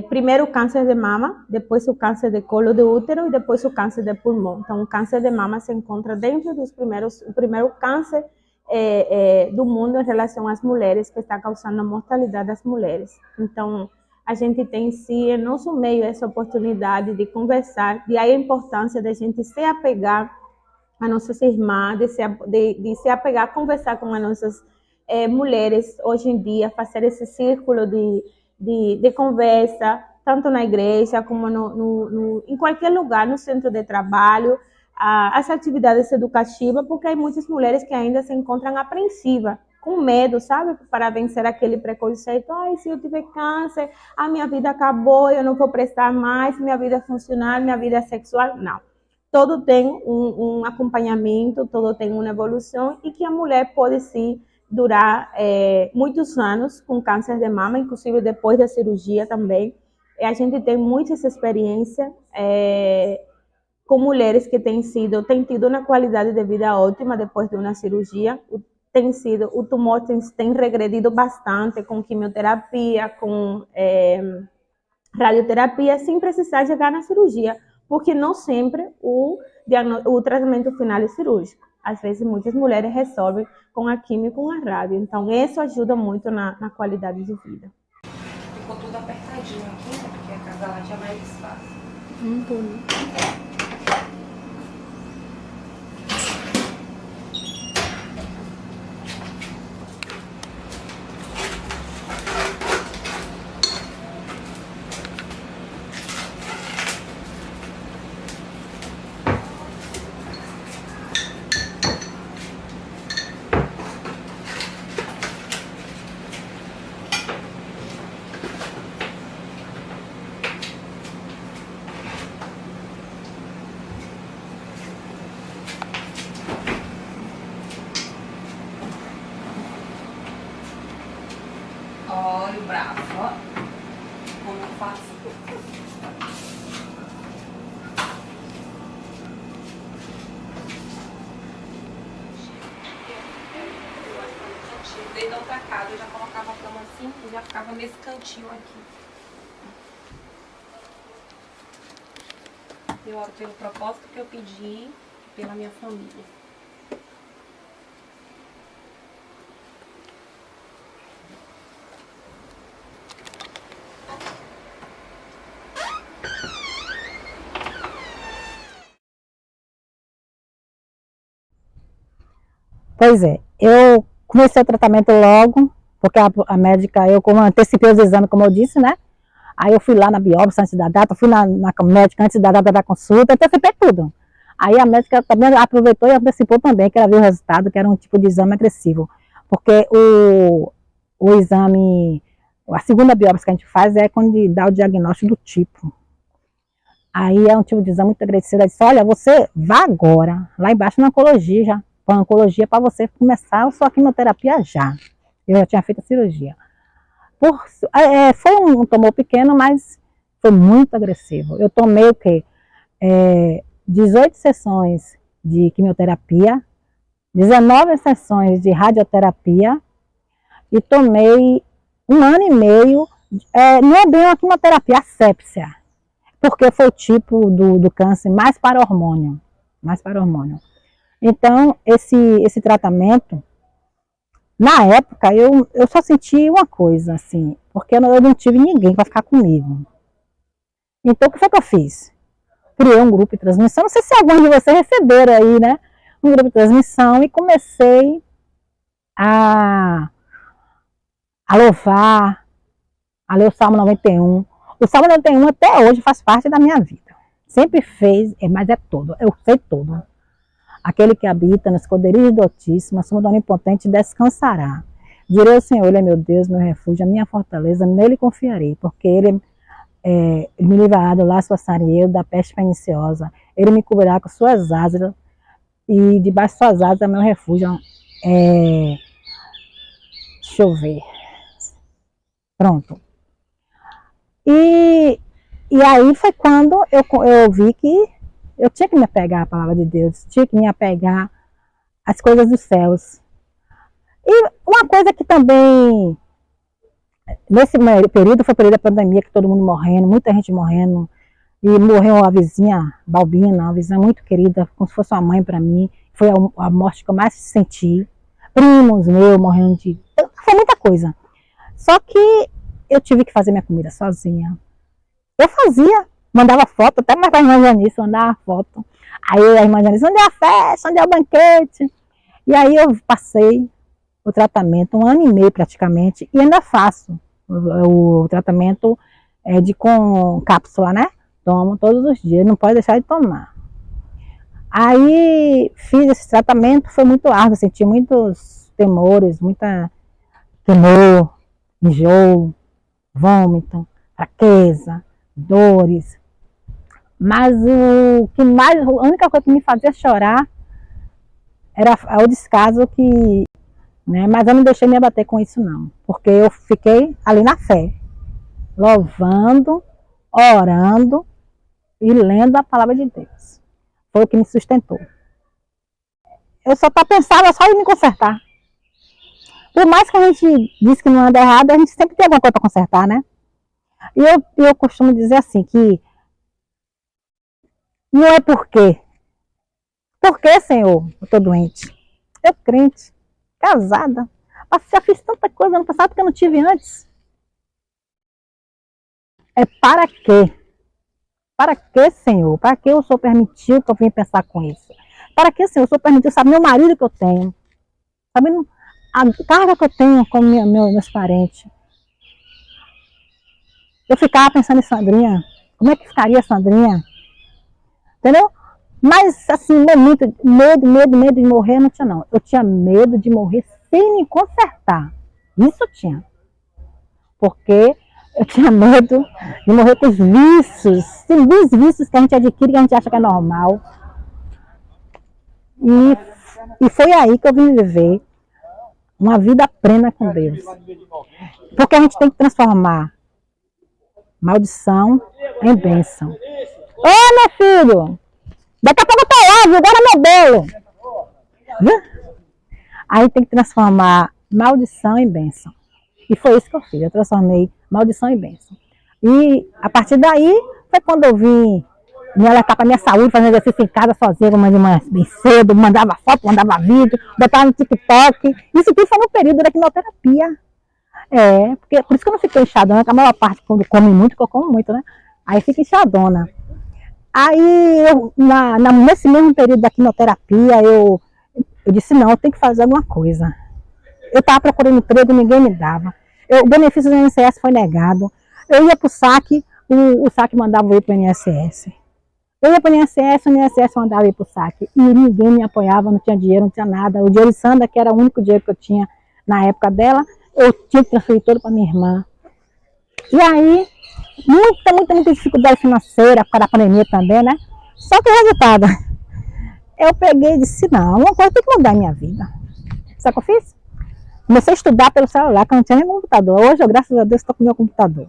Primeiro o câncer de mama, depois o câncer de colo de útero e depois o câncer de pulmão. Então, o câncer de mama se encontra dentro o primeiro câncer do mundo em relação às mulheres, que está causando a mortalidade das mulheres. Então, a gente tem sim, em nosso meio, essa oportunidade de conversar, e aí a importância da gente se apegar a nossas irmãs, de se apegar, conversar com as nossas mulheres hoje em dia, fazer esse círculo de conversa, tanto na igreja como em qualquer lugar, no centro de trabalho, as atividades educativas, porque há muitas mulheres que ainda se encontram apreensivas, com medo, sabe, para vencer aquele preconceito. Ai, se eu tiver câncer, a minha vida acabou, eu não vou prestar mais, minha vida funcional, minha vida sexual. Não. Todo tem um acompanhamento, todo tem uma evolução, e que a mulher pode sim durar muitos anos com câncer de mama, inclusive depois da cirurgia também. A gente tem muitas experiências com mulheres que têm tido uma qualidade de vida ótima depois de uma cirurgia. O tumor tem regredido bastante com quimioterapia, com radioterapia, sem precisar chegar na cirurgia, porque não sempre o tratamento final é cirúrgico. Às vezes, muitas mulheres resolvem com a quimio e com a rádio. Então, isso ajuda muito na qualidade de vida. Ficou tudo apertadinho aqui, né? Porque a casa lá tinha mais espaço. casa, eu já colocava a cama assim e já ficava nesse cantinho aqui. Eu oro pelo propósito que eu pedi, pela minha família. Pois é, eu comecei o tratamento logo, porque a médica, eu como antecipei os exames, como eu disse, né? Aí eu fui lá na biópsia antes da data, fui na médica antes da data da consulta, antecipei tudo. Aí a médica também aproveitou e antecipou também, que ela viu o resultado, que era um tipo de exame agressivo. Porque o exame, a segunda biópsia que a gente faz é quando dá o diagnóstico do tipo. Aí é um tipo de exame muito agressivo. Ela disse, olha, você vá agora, lá embaixo na oncologia já. Para oncologia para você começar a sua quimioterapia já. Eu já tinha feito a cirurgia. Foi um tumor pequeno, mas foi muito agressivo. Eu tomei o quê? 18 sessões de quimioterapia, 19 sessões de radioterapia e tomei 1 ano e meio, não é bem uma quimioterapia, assépsia, porque foi o tipo do câncer mais para hormônio. Então, esse tratamento, na época, eu só senti uma coisa, assim, porque eu não tive ninguém para ficar comigo. Então, o que foi que eu fiz? Criei um grupo de transmissão, não sei se alguns de vocês receberam aí, né? Um grupo de transmissão e comecei a louvar, a ler o Salmo 91. O Salmo 91 até hoje faz parte da minha vida. Sempre fez, mas é todo, eu sei todo. Aquele que habita nos esconderijos do Altíssimo, a sombra do Onipotente descansará. Direi ao Senhor, Ele é meu Deus, meu refúgio, a minha fortaleza, nele confiarei, porque Ele me livrará do laço passarinheiro, da peste perniciosa. Ele me cobrirá com suas asas, e debaixo de suas asas é meu refúgio. Deixa eu ver. Pronto. E aí foi quando eu vi que eu tinha que me apegar à palavra de Deus, tinha que me apegar às coisas dos céus. E uma coisa que também, nesse período, foi o período da pandemia, que todo mundo morrendo, muita gente morrendo, e morreu a vizinha Balbina, uma vizinha muito querida, como se fosse uma mãe para mim, foi a morte que eu mais senti. Primos meus morrendo foi muita coisa. Só que eu tive que fazer minha comida sozinha. Eu fazia, mandava foto, até mais para a irmã Janice, mandava foto. Aí a irmã Janice, onde é a festa, onde é o banquete? E aí eu passei o tratamento, 1 ano e meio praticamente, e ainda faço o tratamento com cápsula, né? Tomo todos os dias, não pode deixar de tomar. Aí fiz esse tratamento, foi muito árduo, senti muitos temores, temor, enjoo, vômito, fraqueza, dores. Mas a única coisa que me fazia chorar era o descaso né? Mas eu não deixei me abater com isso não, porque eu fiquei ali na fé, louvando, orando e lendo a palavra de Deus. Foi o que me sustentou. Eu só pensava só em me consertar. Por mais que a gente diz que não anda errado, a gente sempre tem alguma coisa para consertar, né? E eu costumo dizer assim, que não é por quê. Por que, Senhor, eu estou doente? Eu crente, casada, já fiz tanta coisa no passado que eu não tive antes. É para quê? Para que, Senhor? Para que o Senhor permitiu que eu vim pensar com isso? Para que, Senhor, o Senhor permitiu, sabe, meu marido que eu tenho, sabendo a carga que eu tenho com meus parentes. Eu ficava pensando em Sandrinha, como é que ficaria Sandrinha? Entendeu? Mas, assim, medo de morrer não tinha, não. Eu tinha medo de morrer sem me consertar. Isso eu tinha. Porque eu tinha medo de morrer com os vícios. Tem dos vícios que a gente adquire que a gente acha que é normal. E foi aí que eu vim viver uma vida plena com Deus. Porque a gente tem que transformar maldição em bênção. Ô, meu filho! Daqui a pouco eu tô lá, viu? Agora é meu bolo. Viu? Aí tem que transformar maldição em bênção. E foi isso que eu fiz, eu transformei maldição em bênção. E a partir daí, foi quando eu vim me alertar para minha saúde, fazendo exercício em casa sozinha, de manhã bem cedo, mandava foto, mandava vídeo, botava no TikTok. Isso tudo foi no período da quimioterapia. Porque, por isso que eu não fiquei inchadona, porque a maior parte quando come muito, que eu como muito, né? Aí fica inchadona. Aí, nesse mesmo período da quimioterapia, eu disse, não, eu tenho que fazer alguma coisa. Eu estava procurando emprego, ninguém me dava. O benefício do INSS foi negado. Eu ia para o SAC, o SAC mandava eu ir para o INSS. Eu ia para o INSS mandava eu ir para o SAC. E ninguém me apoiava, não tinha dinheiro, não tinha nada. O dinheiro de Sandra, que era o único dinheiro que eu tinha na época dela, eu tinha que transferir todo para minha irmã. E aí, muita dificuldade financeira, por causa da pandemia também, né? Só que o resultado, eu peguei e disse, não, uma coisa tem que mudar a minha vida. Sabe o que eu fiz? Comecei a estudar pelo celular, que eu não tinha nem computador. Hoje, eu, graças a Deus, estou com o meu computador.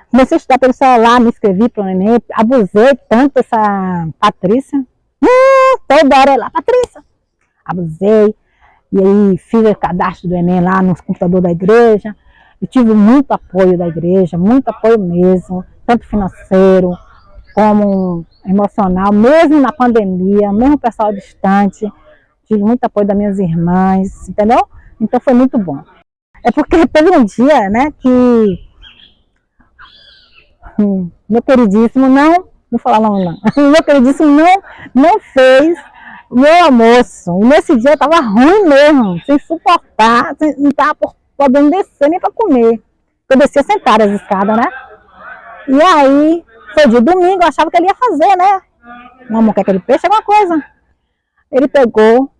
Comecei a estudar pelo celular, me inscrevi para o Enem, abusei tanto essa Patrícia. Toda hora lá, Patrícia. Abusei. E aí fiz o cadastro do Enem lá no computador da igreja. E tive muito apoio da igreja, muito apoio mesmo, tanto financeiro como emocional, mesmo na pandemia, mesmo o pessoal distante. Tive muito apoio das minhas irmãs, entendeu? Então foi muito bom. É porque teve um dia, né, que meu queridíssimo não falar não, meu queridíssimo não fez o meu almoço. E nesse dia eu tava ruim mesmo, sem suportar, não tava podendo descer nem para comer. Eu descia sentada as escadas, né? E aí, foi de domingo, eu achava que ele ia fazer, né? Uma moqueca de peixe, alguma coisa. Ele pegou,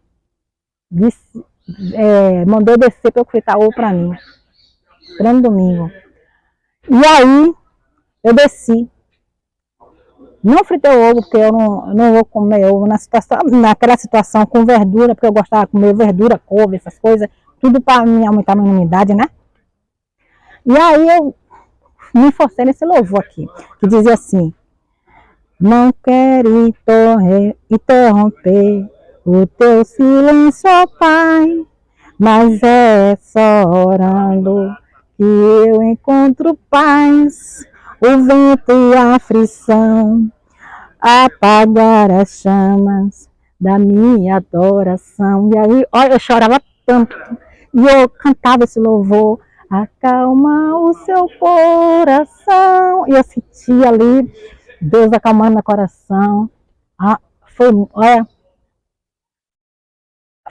disse, mandou descer para eu fritar ovo para mim. Pleno domingo. E aí, eu desci. Não fritei o ovo, porque eu não vou comer ovo naquela situação com verdura, porque eu gostava de comer verdura, couve, essas coisas. Tudo para me aumentar a minha imunidade, né? E aí eu me forcei nesse louvor aqui, que dizia assim: não quero interromper o teu silêncio, ó Pai, mas é só orando que eu encontro paz. O vento e a aflição apagar as chamas da minha adoração. E aí, olha, eu chorava tanto. E eu cantava esse louvor, acalma o seu coração. E eu sentia ali Deus acalmando meu coração.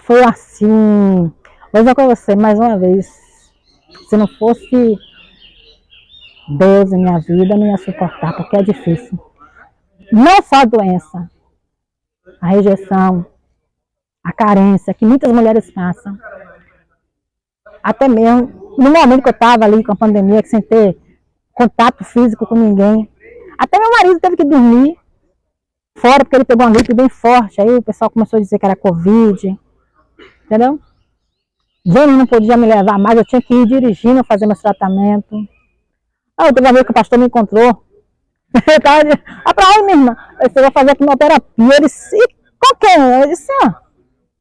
Foi assim. Vou dizer com você mais uma vez, se não fosse Deus em minha vida, eu não ia suportar, porque é difícil. Não só a doença, a rejeição, a carência que muitas mulheres passam. Até mesmo no momento que eu estava ali com a pandemia, sem ter contato físico com ninguém. Até meu marido teve que dormir fora, porque ele pegou uma gripe bem forte. Aí o pessoal começou a dizer que era Covid. Entendeu? Jane não podia me levar mais, eu tinha que ir dirigindo, fazer meus tratamentos. Aí teve uma vez que o pastor me encontrou. Eu tava dizendo, pra onde, minha irmã? Eu disse, eu vou fazer aqui uma terapia. Ele disse, qualquer um. Eu disse,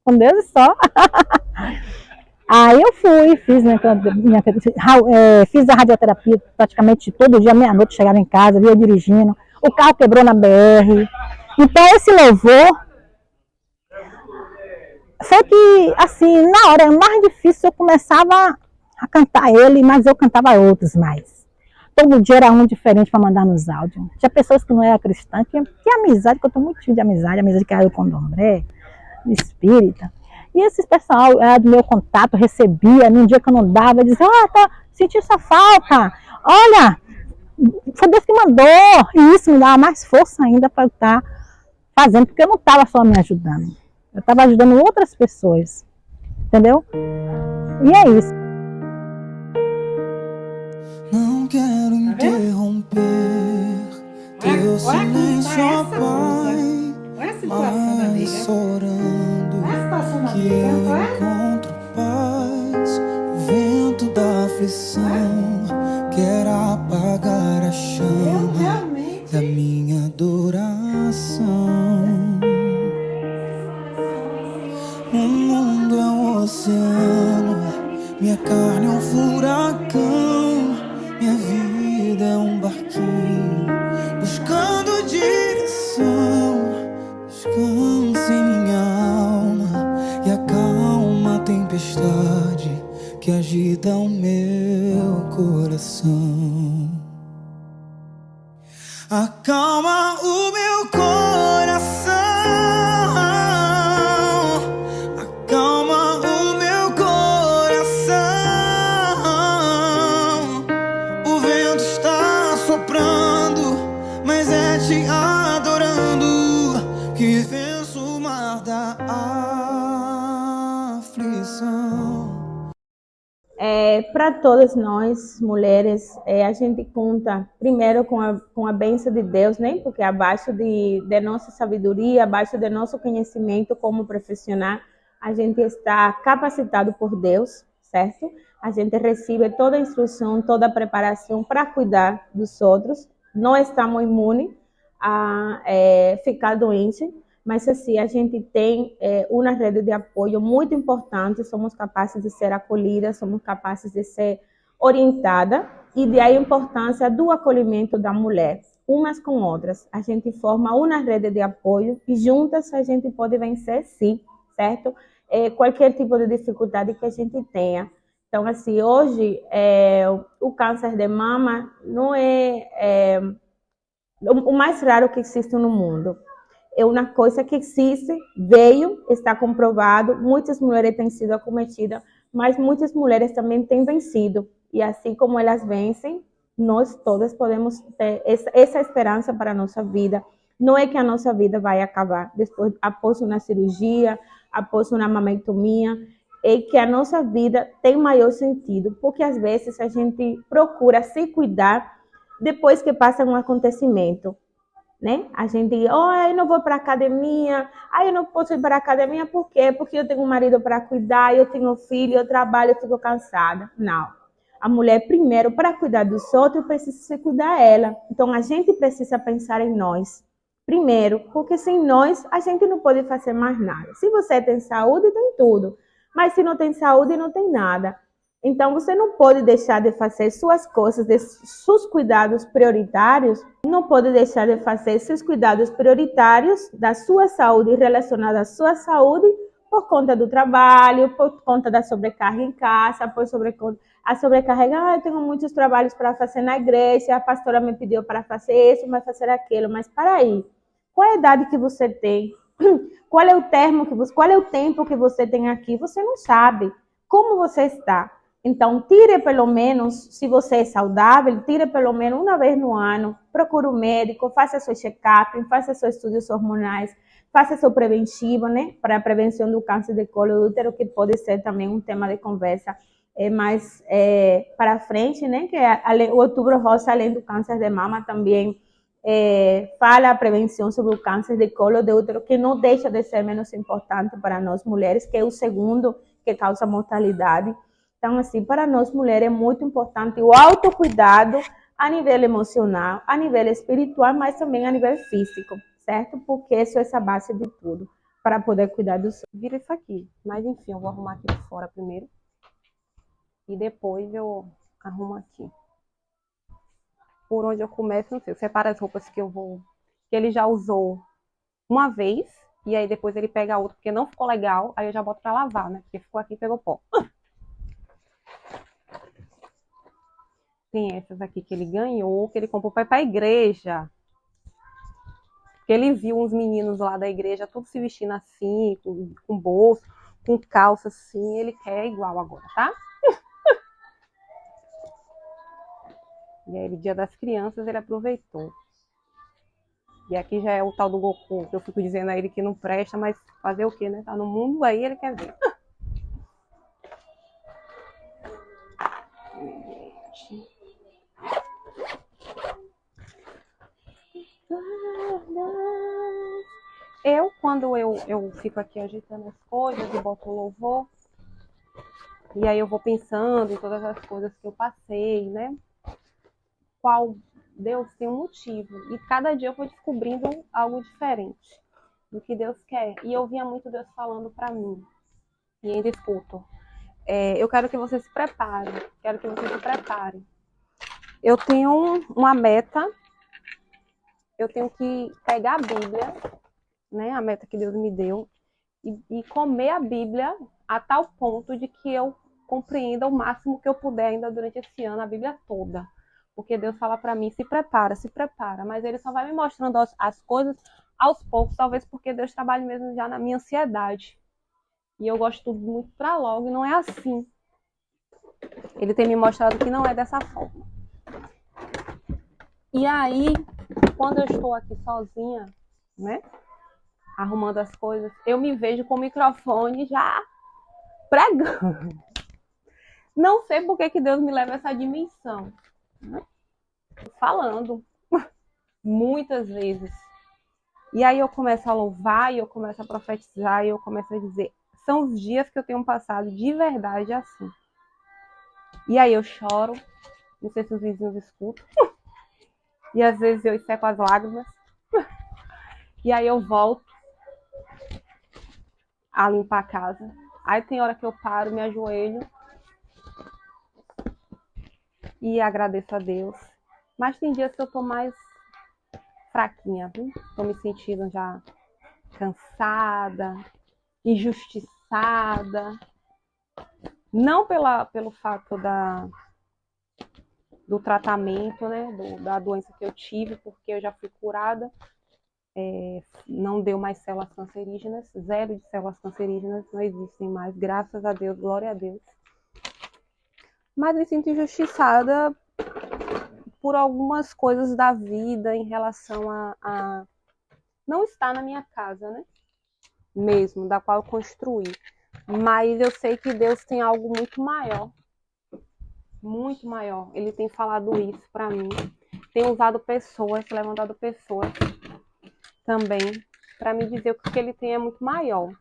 com Deus e só. Aí eu fui, fiz a radioterapia praticamente todo dia, meia-noite, chegava em casa, via dirigindo. O carro quebrou na BR. Então esse louvor foi que, assim, na hora mais difícil eu começava a cantar ele, mas eu cantava outros mais. Todo dia era um diferente para mandar nos áudios. Tinha pessoas que não eram cristãs, tinha amizade, que eu tenho muito tipo de amizade que era o candomblé, espírita. E esses pessoal do meu contato recebia, num dia que eu não dava, dizia, senti sua falta, olha, foi Deus que mandou. E isso me dava mais força ainda para estar fazendo, porque eu não estava só me ajudando, eu estava ajudando outras pessoas, entendeu? E é isso. Não quero interromper teu silêncio, ó Pai, mas orando que eu encontro paz. O vento da aflição quer apagar a chama da minha adoração. O mundo é um oceano Minha carne é um furacão, minha vida é um barquinho, buscando direção. Descansa em minha alma e acalma a tempestade que agita o meu coração. Acalma o meu coração, acalma o meu coração. O vento está soprando, mas é te adorando que venço o mar da aflição. Para todas nós, mulheres, a gente conta primeiro com a bênção de Deus, né? Porque abaixo de nossa sabedoria, abaixo de nosso conhecimento como profissional, a gente está capacitado por Deus, certo? A gente recebe toda a instrução, toda a preparação para cuidar dos outros. Não estamos imunes a ficar doentes, mas assim, a gente tem uma rede de apoio muito importante, somos capazes de ser acolhidas, somos capazes de ser orientadas, e daí a importância do acolhimento da mulher, umas com outras. A gente forma uma rede de apoio e juntas a gente pode vencer, sim, certo? Qualquer tipo de dificuldade que a gente tenha. Então, assim, hoje, o câncer de mama não é o mais raro que existe no mundo. É uma coisa que existe, veio, está comprovado, muitas mulheres têm sido acometidas, mas muitas mulheres também têm vencido. E assim como elas vencem, nós todas podemos ter essa esperança para a nossa vida. Não é que a nossa vida vai acabar após uma cirurgia, após uma mamaectomia, é que a nossa vida tem maior sentido, porque às vezes a gente procura se cuidar depois que passa um acontecimento. Né? A gente, eu não vou para a academia, eu não posso ir para a academia, por quê? Porque eu tenho um marido para cuidar, eu tenho filho, eu trabalho, eu fico cansada. Não. A mulher, primeiro, para cuidar dos outros, precisa se cuidar ela. Então, a gente precisa pensar em nós. Primeiro, porque sem nós, a gente não pode fazer mais nada. Se você tem saúde, tem tudo. Mas se não tem saúde, não tem nada. Então, você não pode deixar de fazer suas coisas, seus cuidados prioritários, não pode deixar de fazer seus cuidados prioritários da sua saúde, relacionados à sua saúde, por conta do trabalho, por conta da sobrecarga em casa, a sobrecarga, eu tenho muitos trabalhos para fazer na igreja, a pastora me pediu para fazer isso, mas fazer aquilo, mas para aí, qual é a idade que você tem? Qual é o tempo que você tem aqui? Você não sabe como você está. Então, tire pelo menos, se você é saudável, tire pelo menos uma vez no ano, procure um médico, faça seu check-up, faça seus estudos hormonais, faça seu preventivo, né, para a prevenção do câncer de colo do útero, que pode ser também um tema de conversa mais para frente, né, que o Outubro Rosa, além do câncer de mama, também fala a prevenção sobre o câncer de colo do útero, que não deixa de ser menos importante para nós mulheres, que é o segundo que causa mortalidade. Então, assim, para nós mulheres é muito importante o autocuidado a nível emocional, a nível espiritual, mas também a nível físico, certo? Porque isso é essa base de tudo, para poder cuidar do seu. Vira isso aqui. Mas enfim, eu vou arrumar aqui por fora primeiro. E depois eu arrumo aqui. Por onde eu começo, não sei. Eu separo as roupas que ele já usou uma vez. E aí depois ele pega outra, porque não ficou legal. Aí eu já boto pra lavar, né? Porque ficou aqui e pegou pó. Tem essas aqui que ele ganhou, que ele comprou para ir para a igreja. Porque ele viu uns meninos lá da igreja, tudo se vestindo assim, com bolso, com calça assim. Ele quer igual agora, tá? E aí, dia das crianças, ele aproveitou. E aqui já é o tal do Goku, que eu fico dizendo a ele que não presta, mas fazer o quê, né? Tá no mundo, aí ele quer ver. Quando eu fico aqui agitando as coisas e boto o louvor, e aí eu vou pensando em todas as coisas que eu passei, né? Qual Deus tem um motivo. E cada dia eu vou descobrindo algo diferente do que Deus quer. E eu via muito Deus falando para mim. E ainda escuto. eu quero que você se prepare. Quero que você se prepare. Eu tenho uma meta. Eu tenho que pegar a Bíblia, né? A meta que Deus me deu, e comer a Bíblia a tal ponto de que eu compreenda o máximo que eu puder ainda durante esse ano, a Bíblia toda. Porque Deus fala para mim, se prepara, mas Ele só vai me mostrando as coisas aos poucos, talvez porque Deus trabalha mesmo já na minha ansiedade. E eu gosto tudo muito para logo, e não é assim. Ele tem me mostrado que não é dessa forma. E aí, quando eu estou aqui sozinha, né, arrumando as coisas, eu me vejo com o microfone já pregando. Não sei por que Deus me leva a essa dimensão, né? Falando muitas vezes. E aí eu começo a louvar, e eu começo a profetizar, e eu começo a dizer, são os dias que eu tenho passado de verdade assim. E aí eu choro, não sei se os vizinhos escutam, e às vezes eu seco as lágrimas, e aí eu volto a limpar a casa. Aí tem hora que eu paro, me ajoelho e agradeço a Deus. Mas tem dias que eu tô mais fraquinha, viu? Tô me sentindo já cansada, injustiçada. Não pelo fato do tratamento, né? Da doença que eu tive, porque eu já fui curada. Não deu mais células cancerígenas, 0 de células cancerígenas, não existem mais, graças a Deus, glória a Deus. Mas me sinto injustiçada por algumas coisas da vida em relação a não estar na minha casa, né? Mesmo, da qual eu construí. Mas eu sei que Deus tem algo muito maior. Muito maior. Ele tem falado isso pra mim. Tem usado pessoas, levantado pessoas também para me dizer que o que ele tem é muito maior.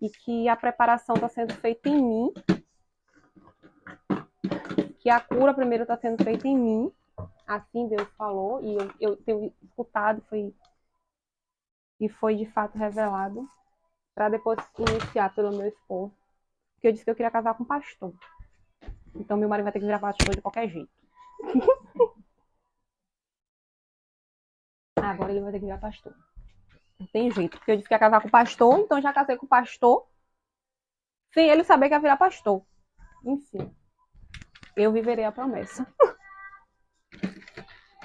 E que a preparação está sendo feita em mim. Que a cura primeiro está sendo feita em mim. Assim Deus falou. E eu tenho escutado e foi de fato revelado. Para depois iniciar pelo meu esposo. Porque eu disse que eu queria casar com um pastor. Então meu marido vai ter que virar pastor de qualquer jeito. Agora ele vai ter que virar pastor. Não tem jeito. Porque eu disse que ia casar com o pastor, então já casei com o pastor. Sem ele saber que ia virar pastor. Enfim. Eu viverei a promessa.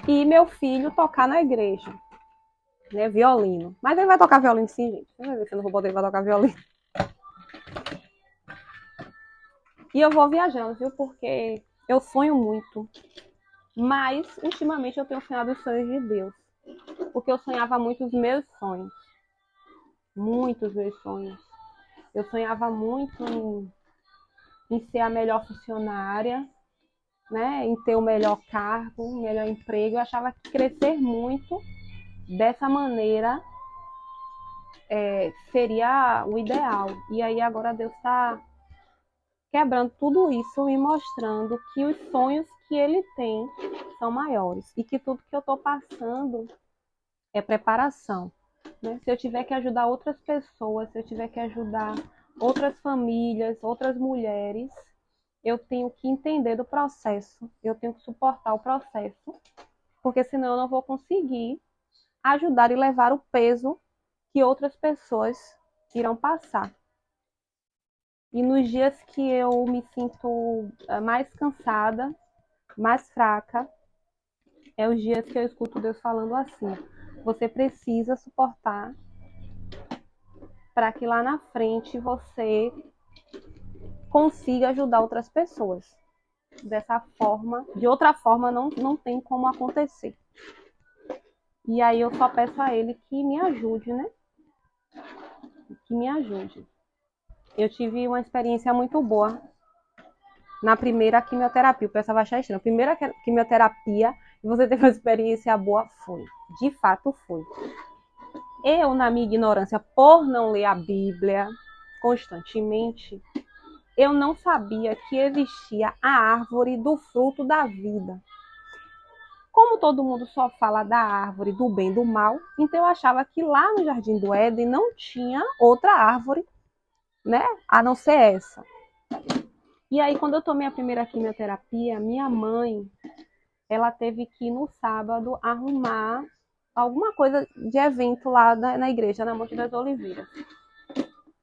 E meu filho tocar na igreja. Né, violino. Mas ele vai tocar violino sim, gente. Você vai ver se eu não vou poder, ele vai tocar violino. E eu vou viajando, viu? Porque eu sonho muito. Mas, ultimamente, eu tenho sonhado os sonhos de Deus. Porque eu sonhava muito os meus sonhos. Muitos meus sonhos. Eu sonhava muito em ser a melhor funcionária, né? Em ter o melhor cargo, o melhor emprego. Eu achava que crescer muito dessa maneira seria o ideal. E aí agora Deus está quebrando tudo isso e mostrando que os sonhos que Ele tem são maiores. E que tudo que eu estou passando é preparação. Né? Se eu tiver que ajudar outras pessoas, se eu tiver que ajudar outras famílias, outras mulheres, eu tenho que entender do processo. Eu tenho que suportar o processo. Porque senão eu não vou conseguir ajudar e levar o peso que outras pessoas irão passar. E nos dias que eu me sinto mais cansada, mais fraca, é os dias que eu escuto Deus falando assim: você precisa suportar para que lá na frente você consiga ajudar outras pessoas. Dessa forma, de outra forma não tem como acontecer. E aí eu só peço a Ele que me ajude, né? Que me ajude. Eu tive uma experiência muito boa na primeira quimioterapia. O pessoal vai achar estranho. A primeira quimioterapia, e você teve uma experiência boa, foi. De fato, foi. Eu, na minha ignorância, por não ler a Bíblia constantemente, eu não sabia que existia a árvore do fruto da vida. Como todo mundo só fala da árvore do bem e do mal, então eu achava que lá no Jardim do Éden não tinha outra árvore, né, a não ser essa. E aí, quando eu tomei a primeira quimioterapia, minha mãe, ela teve que ir no sábado arrumar alguma coisa de evento lá na igreja, na Monte das Oliveiras.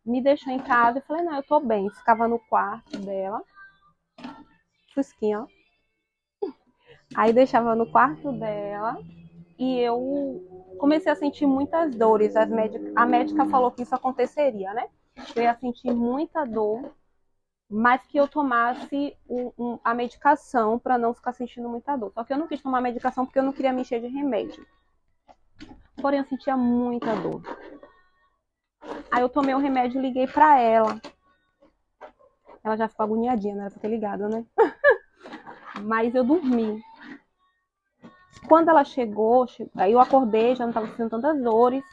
Me deixou em casa e falei, não, eu tô bem. Ficava no quarto dela, fusquinha, ó. Aí deixava no quarto dela e eu comecei a sentir muitas dores. A médica falou que isso aconteceria, né? Eu ia sentir muita dor, mas que eu tomasse a medicação para não ficar sentindo muita dor. Só que eu não quis tomar a medicação porque eu não queria me encher de remédio. Porém, eu sentia muita dor. Aí eu tomei o remédio e liguei para ela. Ela já ficou agoniadinha, não era pra ter ligado, né? Mas eu dormi. Quando ela chegou, aí eu acordei, já não estava sentindo tantas dores,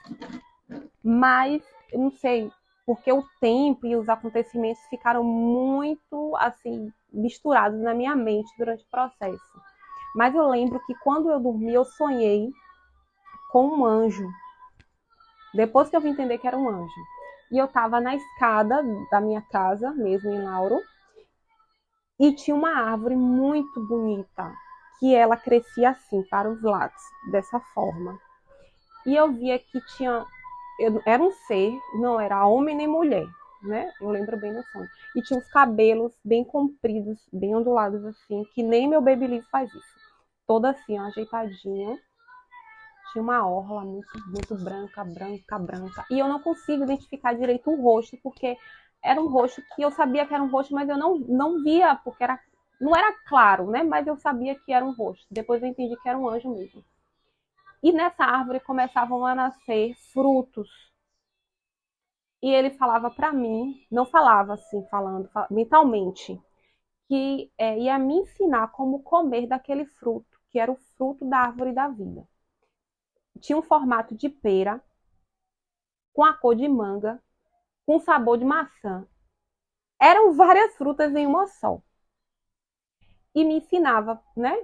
mas eu não sei, porque o tempo e os acontecimentos ficaram muito, assim, misturados na minha mente durante o processo. Mas eu lembro que quando eu dormi, eu sonhei com um anjo. Depois que eu vim entender que era um anjo. E eu estava na escada da minha casa, mesmo em Lauro, e tinha uma árvore muito bonita, que ela crescia assim, para os lados, dessa forma. E eu via que era um ser, não era homem nem mulher, né? Eu lembro bem no sonho. E tinha os cabelos bem compridos, bem ondulados assim, que nem meu babyliss faz isso. Toda assim, ó, ajeitadinho. Tinha uma orla muito branca. E eu não consigo identificar direito o rosto, porque era um rosto que eu sabia que era um rosto, mas eu não via, porque não era claro, né? Mas eu sabia que era um rosto. Depois eu entendi que era um anjo mesmo. E nessa árvore começavam a nascer frutos. E ele falava para mim, não falava assim, falando mentalmente, que ia me ensinar como comer daquele fruto, que era o fruto da árvore da vida. Tinha um formato de pera, com a cor de manga, com sabor de maçã. Eram várias frutas em uma só. E me ensinava, né,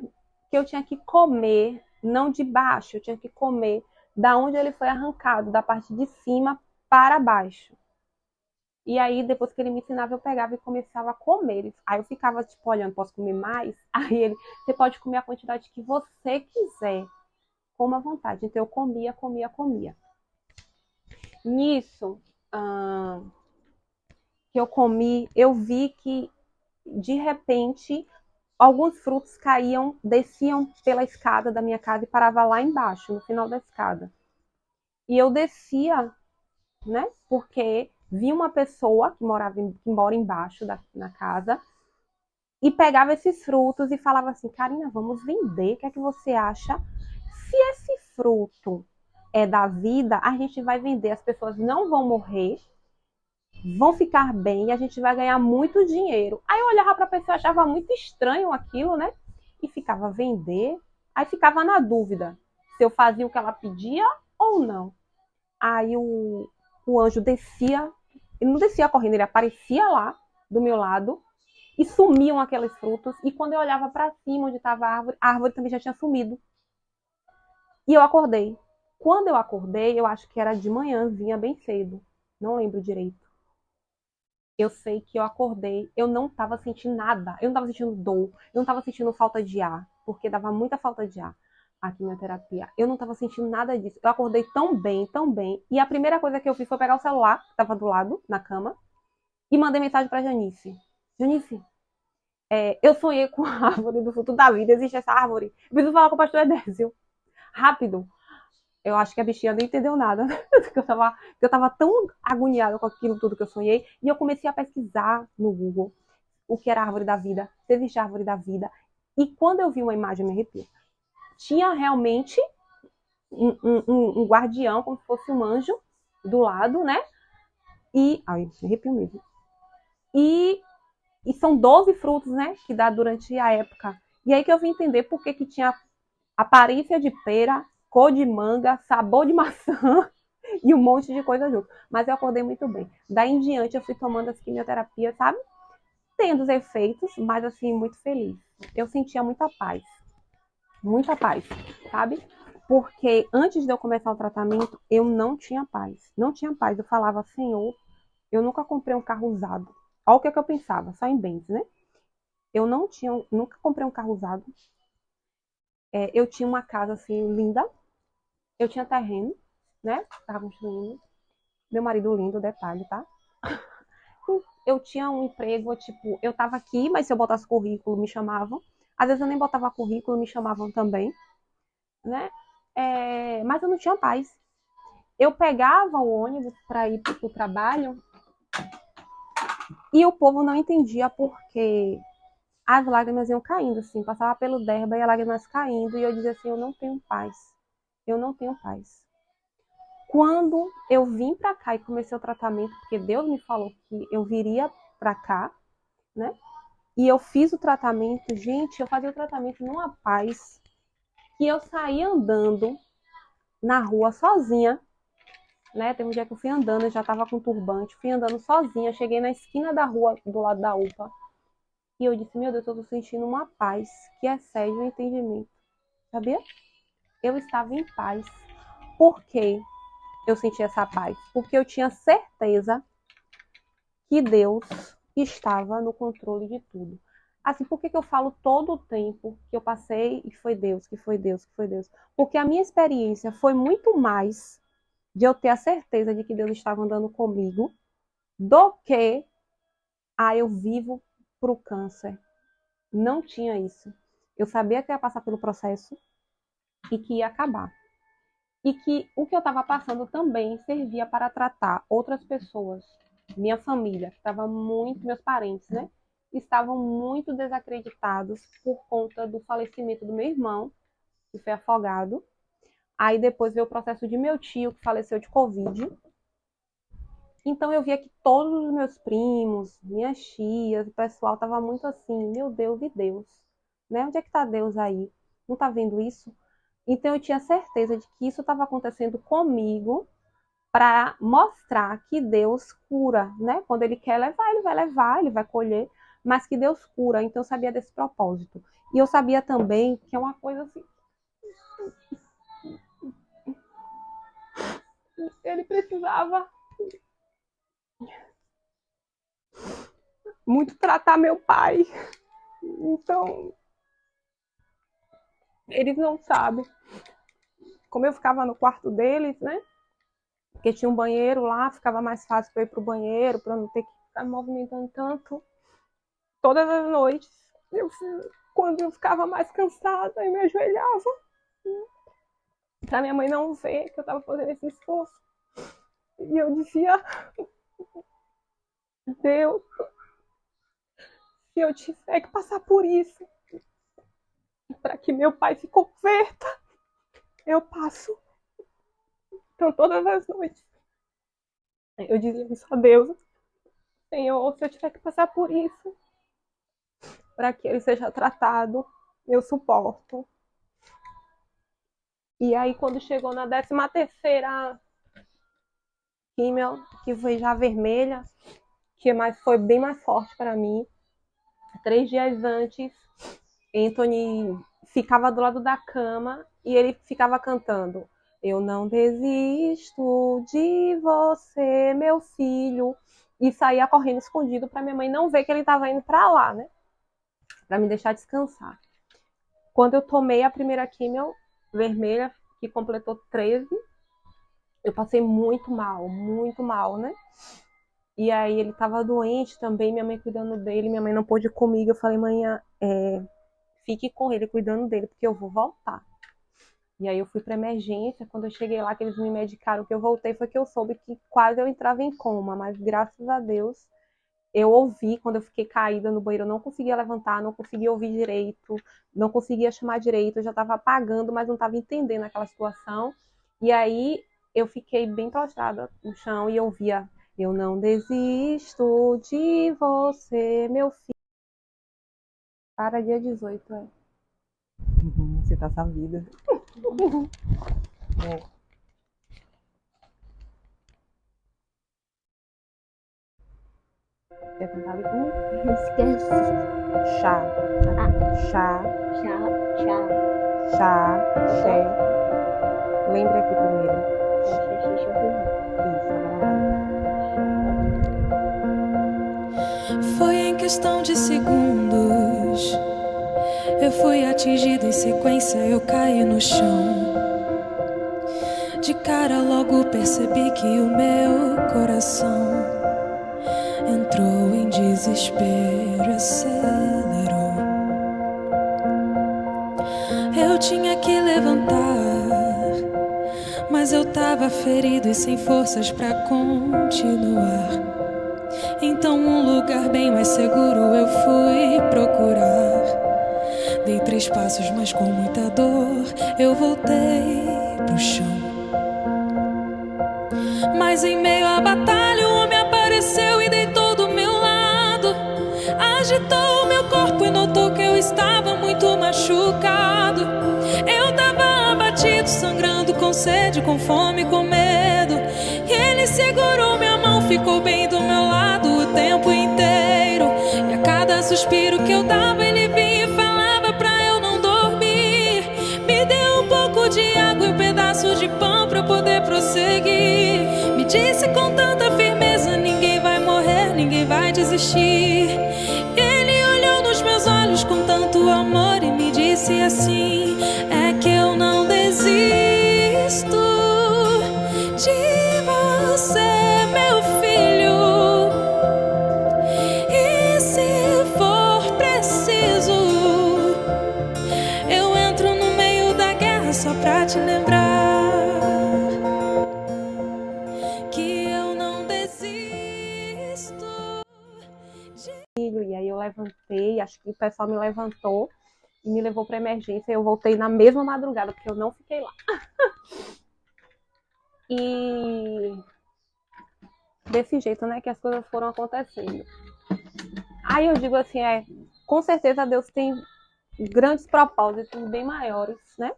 que eu tinha que comer, não de baixo, eu tinha que comer da onde ele foi arrancado, da parte de cima para baixo. E aí, depois que ele me ensinava, eu pegava e começava a comer. Aí eu ficava, tipo, olhando, posso comer mais? Aí ele, você pode comer a quantidade que você quiser, coma à vontade. Então eu comia. Nisso, que eu comi, eu vi que, de repente, alguns frutos desciam pela escada da minha casa e paravam lá embaixo, no final da escada. E eu descia, né? Porque vi uma pessoa que mora embaixo na casa e pegava esses frutos e falava assim, Karina, vamos vender, o que é que você acha? Se esse fruto é da vida, a gente vai vender, as pessoas não vão morrer, vão ficar bem e a gente vai ganhar muito dinheiro. Aí eu olhava para a pessoa, achava muito estranho aquilo, né? E ficava a vender. Aí ficava na dúvida se eu fazia o que ela pedia ou não. Aí o anjo descia, ele não descia correndo, ele aparecia lá do meu lado e sumiam aqueles frutos. E quando eu olhava para cima onde estava a árvore também já tinha sumido. E eu acordei. Quando eu acordei, eu acho que era de manhãzinha, bem cedo. Não lembro direito. Eu sei que eu acordei, eu não estava sentindo nada. Eu não estava sentindo dor, eu não estava sentindo falta de ar, porque dava muita falta de ar a quimioterapia. Eu não estava sentindo nada disso. Eu acordei tão bem, tão bem. E a primeira coisa que eu fiz foi pegar o celular, que estava do lado, na cama, e mandei mensagem para Janice. Janice, eu sonhei com a árvore do fruto da vida, existe essa árvore. Eu preciso falar com o pastor Edésio. Rápido. Eu acho que a bichinha nem entendeu nada. Eu tava tão agoniada com aquilo tudo que eu sonhei. E eu comecei a pesquisar no Google o que era a árvore da vida, se existe a árvore da vida. E quando eu vi uma imagem, eu me arrepio. Tinha realmente um guardião, como se fosse um anjo, do lado, né? E... ai, me arrepio mesmo. E são 12 frutos, né? Que dá durante a época. E aí que eu vim entender por que tinha aparência de pera, cor de manga, sabor de maçã e um monte de coisa junto. Mas eu acordei muito bem. Daí em diante eu fui tomando as quimioterapias, sabe? Tendo os efeitos, mas assim, muito feliz. Eu sentia muita paz, sabe? Porque antes de eu começar o tratamento, eu não tinha paz. Não tinha paz. Eu falava, Senhor, eu nunca comprei um carro usado. Olha o que eu pensava, só em bens, né? Eu nunca comprei um carro usado. Eu tinha uma casa assim linda. Eu tinha terreno, né? Tava construindo. Meu marido lindo, detalhe, tá? Eu tinha um emprego, tipo, eu tava aqui, mas se eu botasse currículo, me chamavam. Às vezes eu nem botava currículo, me chamavam também, né? Mas eu não tinha paz. Eu pegava o ônibus para ir para o trabalho e o povo não entendia porque as lágrimas iam caindo, assim, passava pelo derba e as lágrimas caindo, e eu dizia assim, eu não tenho paz, eu não tenho paz. Quando eu vim para cá e comecei o tratamento, porque Deus me falou que eu viria para cá, né? E eu fiz o tratamento, gente, eu fazia o tratamento numa paz, que eu saía andando na rua sozinha, né? Teve um dia que eu fui andando, eu já estava com turbante, fui andando sozinha, cheguei na esquina da rua, do lado da UPA, e eu disse, meu Deus, eu tô sentindo uma paz que excede o entendimento, sabia? Eu estava em paz. Por quê? Eu senti essa paz? Porque eu tinha certeza que Deus estava no controle de tudo. Assim, por que eu falo todo o tempo que eu passei e foi Deus, que foi Deus, que foi Deus? Porque a minha experiência foi muito mais de eu ter a certeza de que Deus estava andando comigo do que eu vivo pro câncer. Não tinha isso. Eu sabia que ia passar pelo processo e que ia acabar. E que o que eu estava passando também servia para tratar outras pessoas. Minha família, que estava muito, meus parentes, né? Estavam muito desacreditados por conta do falecimento do meu irmão, que foi afogado. Aí depois veio o processo de meu tio, que faleceu de Covid. Então eu via que todos os meus primos, minhas tias, o pessoal estava muito assim, meu Deus e Deus, né? Onde é que está Deus aí? Não está vendo isso? Então eu tinha certeza de que isso estava acontecendo comigo para mostrar que Deus cura, né? Quando Ele quer levar, Ele vai colher, mas que Deus cura. Então eu sabia desse propósito. E eu sabia também que é uma coisa assim, Ele precisava muito tratar meu pai. Então, eles não sabem. Como eu ficava no quarto deles, né? Porque tinha um banheiro lá, ficava mais fácil para ir pro banheiro, para não ter que ficar me movimentando tanto. Todas as noites, quando eu ficava mais cansada, eu me ajoelhava. Para minha mãe não ver que eu estava fazendo esse esforço. E eu dizia, Deus, se eu tiver que passar por isso, para que meu pai se converta, eu passo. Então, todas as noites, eu dizia isso a Deus. Senhor, se eu tiver que passar por isso, para que ele seja tratado, eu suporto. E aí, quando chegou na 13ª químio, que foi já vermelha, foi bem mais forte para mim, 3 dias antes, Anthony ficava do lado da cama e ele ficava cantando: eu não desisto de você, meu filho. E saía correndo escondido para minha mãe não ver que ele estava indo para lá, né? Para me deixar descansar. Quando eu tomei a primeira químio vermelha, que completou 13, eu passei muito mal, né? E aí ele estava doente também, minha mãe cuidando dele, minha mãe não pôde ir comigo. Eu falei, mãe, fique com ele, cuidando dele, porque eu vou voltar. E aí eu fui para emergência. Quando eu cheguei lá, que eles me medicaram, que eu voltei, foi que eu soube que quase eu entrava em coma. Mas graças a Deus, eu ouvi. Quando eu fiquei caída no banheiro, eu não conseguia levantar, não conseguia ouvir direito, não conseguia chamar direito. Eu já estava apagando, mas não estava entendendo aquela situação. E aí eu fiquei bem prostrada no chão e ouvia: eu não desisto de você, meu filho. Para dia 18, Você tá sabida. Quer cantar ali comigo? Esqueci. Chá. Chá. Xé. Lembra aqui primeiro. Isso, agora vai. Foi em questão de segundos fui atingido em sequência, eu caí no chão. De cara logo percebi que o meu coração entrou em desespero, acelerou. Eu tinha que levantar, mas eu tava ferido e sem forças pra continuar. Então um lugar bem mais seguro eu fui procurar. Dei 3 passos, mas com muita dor eu voltei pro chão. Mas em meio à batalha um homem apareceu e deitou do meu lado. Agitou o meu corpo e notou que eu estava muito machucado. Eu tava abatido, sangrando, com sede, com fome, com medo. E ele segurou minha mão, ficou bem do meu lado o tempo inteiro. E a cada suspiro que eu dava ele vinha e falava pra eu não dormir. Me deu um pouco de água e um pedaço de pão pra poder prosseguir. Me disse com tanta firmeza: ninguém vai morrer, ninguém vai desistir. Ele olhou nos meus olhos com tanto amor e me disse assim: é que eu não desisto de você, meu filho. E se for preciso, eu entro no meio da guerra só pra te lembrar que eu não desisto de... E aí eu levantei, acho que o pessoal me levantou e me levou para emergência. Eu voltei na mesma madrugada, porque eu não fiquei lá. E desse jeito, né, que as coisas foram acontecendo. Aí eu digo assim, com certeza Deus tem grandes propósitos bem maiores, né?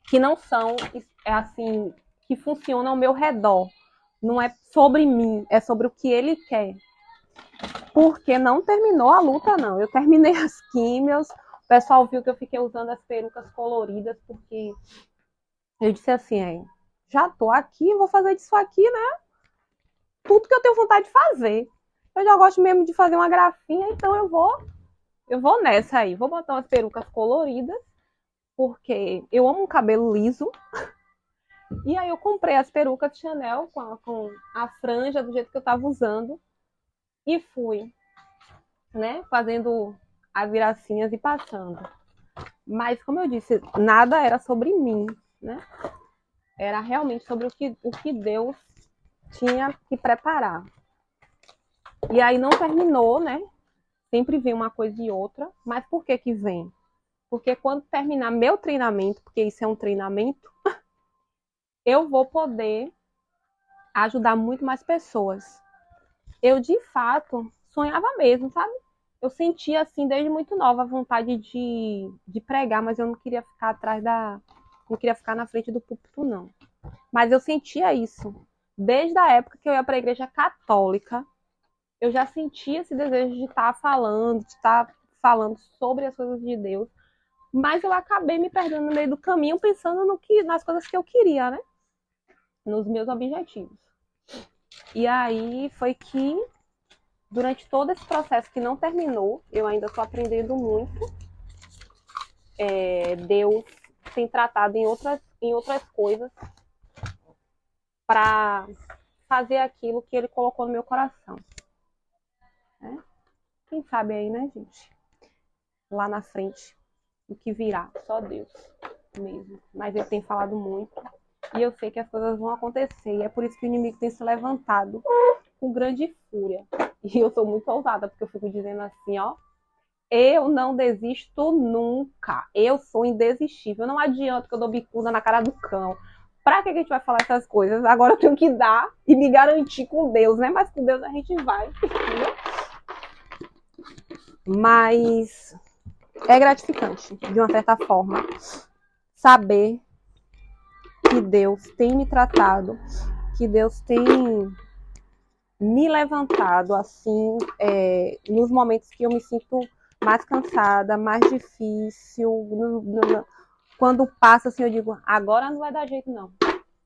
Que não são, assim, que funcionam ao meu redor. Não é sobre mim, é sobre o que Ele quer. Porque não terminou a luta, não. Eu terminei as químios, o pessoal viu que eu fiquei usando as perucas coloridas, porque eu disse assim, já tô aqui, vou fazer disso aqui, né? Tudo que eu tenho vontade de fazer. Eu já gosto mesmo de fazer uma grafinha, então eu vou nessa aí. Vou botar umas perucas coloridas, porque eu amo um cabelo liso. E aí eu comprei as perucas Chanel com a franja do jeito que eu tava usando. E fui, né, fazendo as viracinhas e passando. Mas, como eu disse, nada era sobre mim, né? Era realmente sobre o que Deus tinha que preparar. E aí não terminou, né? Sempre vem uma coisa e outra. Mas por que que vem? Porque quando terminar meu treinamento, porque isso é um treinamento, eu vou poder ajudar muito mais pessoas. Eu, de fato, sonhava mesmo, sabe? Eu sentia, assim, desde muito nova, a vontade de pregar, mas eu não queria ficar não queria ficar na frente do púlpito, não. Mas eu sentia isso. Desde a época que eu ia para a igreja católica, eu já sentia esse desejo de estar falando sobre as coisas de Deus. Mas eu acabei me perdendo no meio do caminho, pensando nas coisas que eu queria, né? Nos meus objetivos. E aí foi que, durante todo esse processo que não terminou, eu ainda estou aprendendo muito. Deus tem tratado em outras coisas para fazer aquilo que Ele colocou no meu coração. Quem sabe aí, né, gente? Lá na frente, o que virá, só Deus mesmo. Mas Ele tem falado muito. E eu sei que as coisas vão acontecer. E é por isso que o inimigo tem se levantado com grande fúria. E eu sou muito ousada, porque eu fico dizendo assim, eu não desisto nunca. Eu sou indesistível. Não adianta que eu dou bicuda na cara do cão. Pra que a gente vai falar essas coisas? Agora eu tenho que dar e me garantir com Deus, né? Mas com Deus a gente vai. Entendeu? Mas é gratificante, de uma certa forma, saber que Deus tem me tratado, que Deus tem me levantado, assim, nos momentos que eu me sinto mais cansada, mais difícil. Quando passa, assim, eu digo, agora não vai dar jeito, não.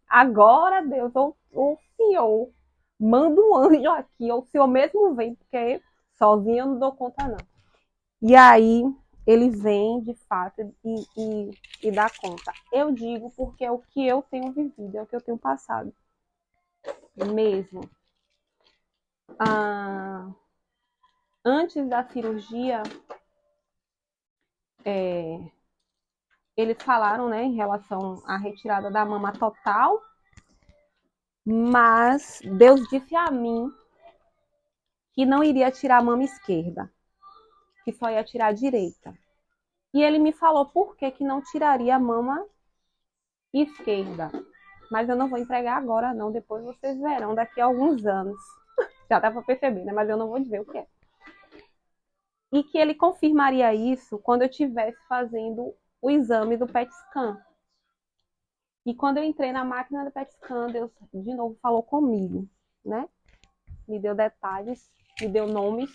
Agora, Deus, o Senhor, manda um anjo aqui, ou o Senhor mesmo vem, porque sozinha eu não dou conta, não. E aí, ele vem de fato e dá conta. Eu digo porque é o que eu tenho vivido, é o que eu tenho passado mesmo. Antes da cirurgia, eles falaram, né, em relação à retirada da mama total, mas Deus disse a mim que não iria tirar a mama esquerda, que só ia tirar a direita. E ele me falou por que não tiraria a mama esquerda. Mas eu não vou entregar agora, não. Depois vocês verão daqui a alguns anos. Já dá para perceber, né? Mas eu não vou dizer o que é. E que ele confirmaria isso quando eu estivesse fazendo o exame do PET scan. E quando eu entrei na máquina do PET scan, Deus de novo falou comigo, né? Me deu detalhes, me deu nomes.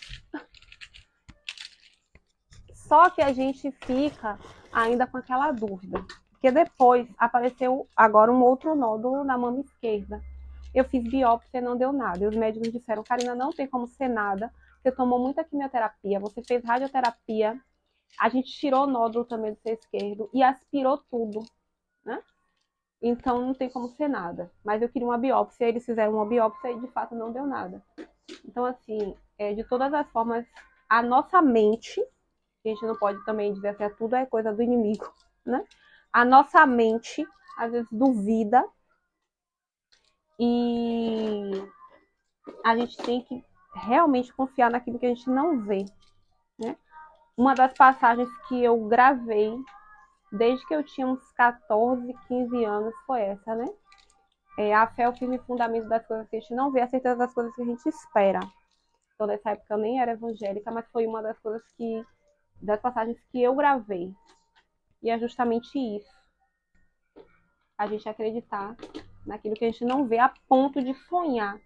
Só que a gente fica ainda com aquela dúvida. Porque depois apareceu agora um outro nódulo na mama esquerda. Eu fiz biópsia e não deu nada. E os médicos disseram, Karina, não tem como ser nada. Você tomou muita quimioterapia, você fez radioterapia. A gente tirou o nódulo também do seu esquerdo e aspirou tudo, né? Então não tem como ser nada. Mas eu queria uma biópsia, eles fizeram uma biópsia e de fato não deu nada. Então assim, de todas as formas, a nossa mente, a gente não pode também dizer assim, tudo é coisa do inimigo, né? A nossa mente, às vezes, duvida e a gente tem que realmente confiar naquilo que a gente não vê, né? Uma das passagens que eu gravei desde que eu tinha uns 14, 15 anos foi essa, né? A fé é o firme fundamento das coisas que a gente não vê, a certeza das coisas que a gente espera. Então, nessa época eu nem era evangélica, mas foi uma das coisas das passagens que eu gravei. E é justamente isso. A gente acreditar naquilo que a gente não vê a ponto de sonhar,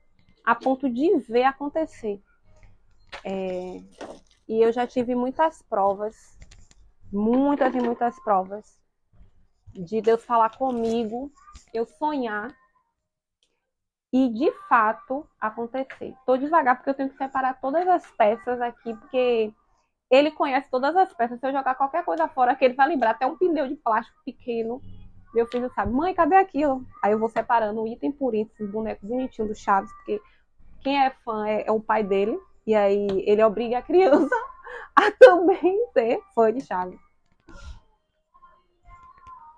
a ponto de ver acontecer. E eu já tive muitas provas, muitas e muitas provas, de Deus falar comigo, eu sonhar e de fato acontecer. Estou devagar porque eu tenho que separar todas as peças aqui, porque ele conhece todas as peças. Se eu jogar qualquer coisa fora, que ele vai lembrar, até um pneu de plástico pequeno. Meu filho sabe, mãe, cadê aquilo? Aí eu vou separando item por item, boneco bonitinho do Chaves, porque quem é fã é o pai dele, e aí ele obriga a criança a também ser fã de Chaves.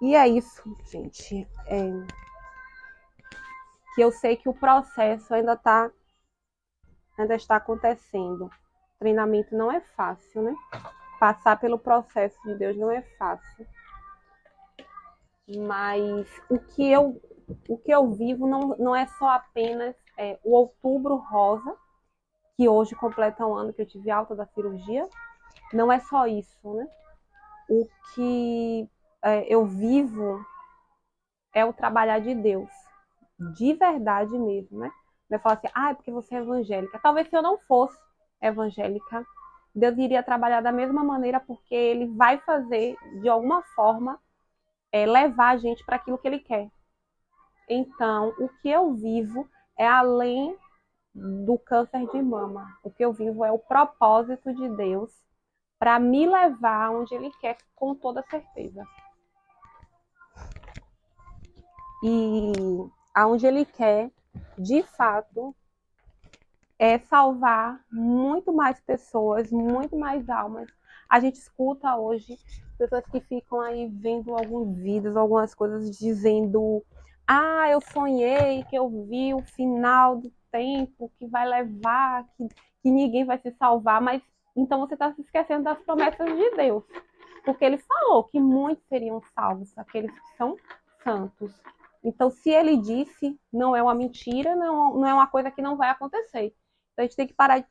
E é isso, gente. Que eu sei que o processo ainda está acontecendo. O treinamento não é fácil, né? Passar pelo processo de Deus não é fácil. Mas o que eu vivo não é só apenas o Outubro Rosa, que hoje completa um ano que eu tive alta da cirurgia. Não é só isso, né? O que eu vivo é o trabalhar de Deus. De verdade mesmo, né? Vai falar assim, é porque você é evangélica. Talvez se eu não fosse evangélica, Deus iria trabalhar da mesma maneira, porque Ele vai fazer, de alguma forma, levar a gente para aquilo que Ele quer. Então, o que eu vivo é além do câncer de mama. O que eu vivo é o propósito de Deus para me levar onde Ele quer, com toda certeza. E aonde Ele quer, de fato, é salvar muito mais pessoas, muito mais almas. A gente escuta hoje pessoas que ficam aí vendo alguns vídeos, algumas coisas dizendo: eu sonhei que eu vi o final do tempo, que vai levar, que ninguém vai se salvar. Mas então você está se esquecendo das promessas de Deus, porque Ele falou que muitos seriam salvos, aqueles que são santos. Então, se Ele disse, não é uma mentira, não é uma coisa que não vai acontecer. Então, a gente tem que parar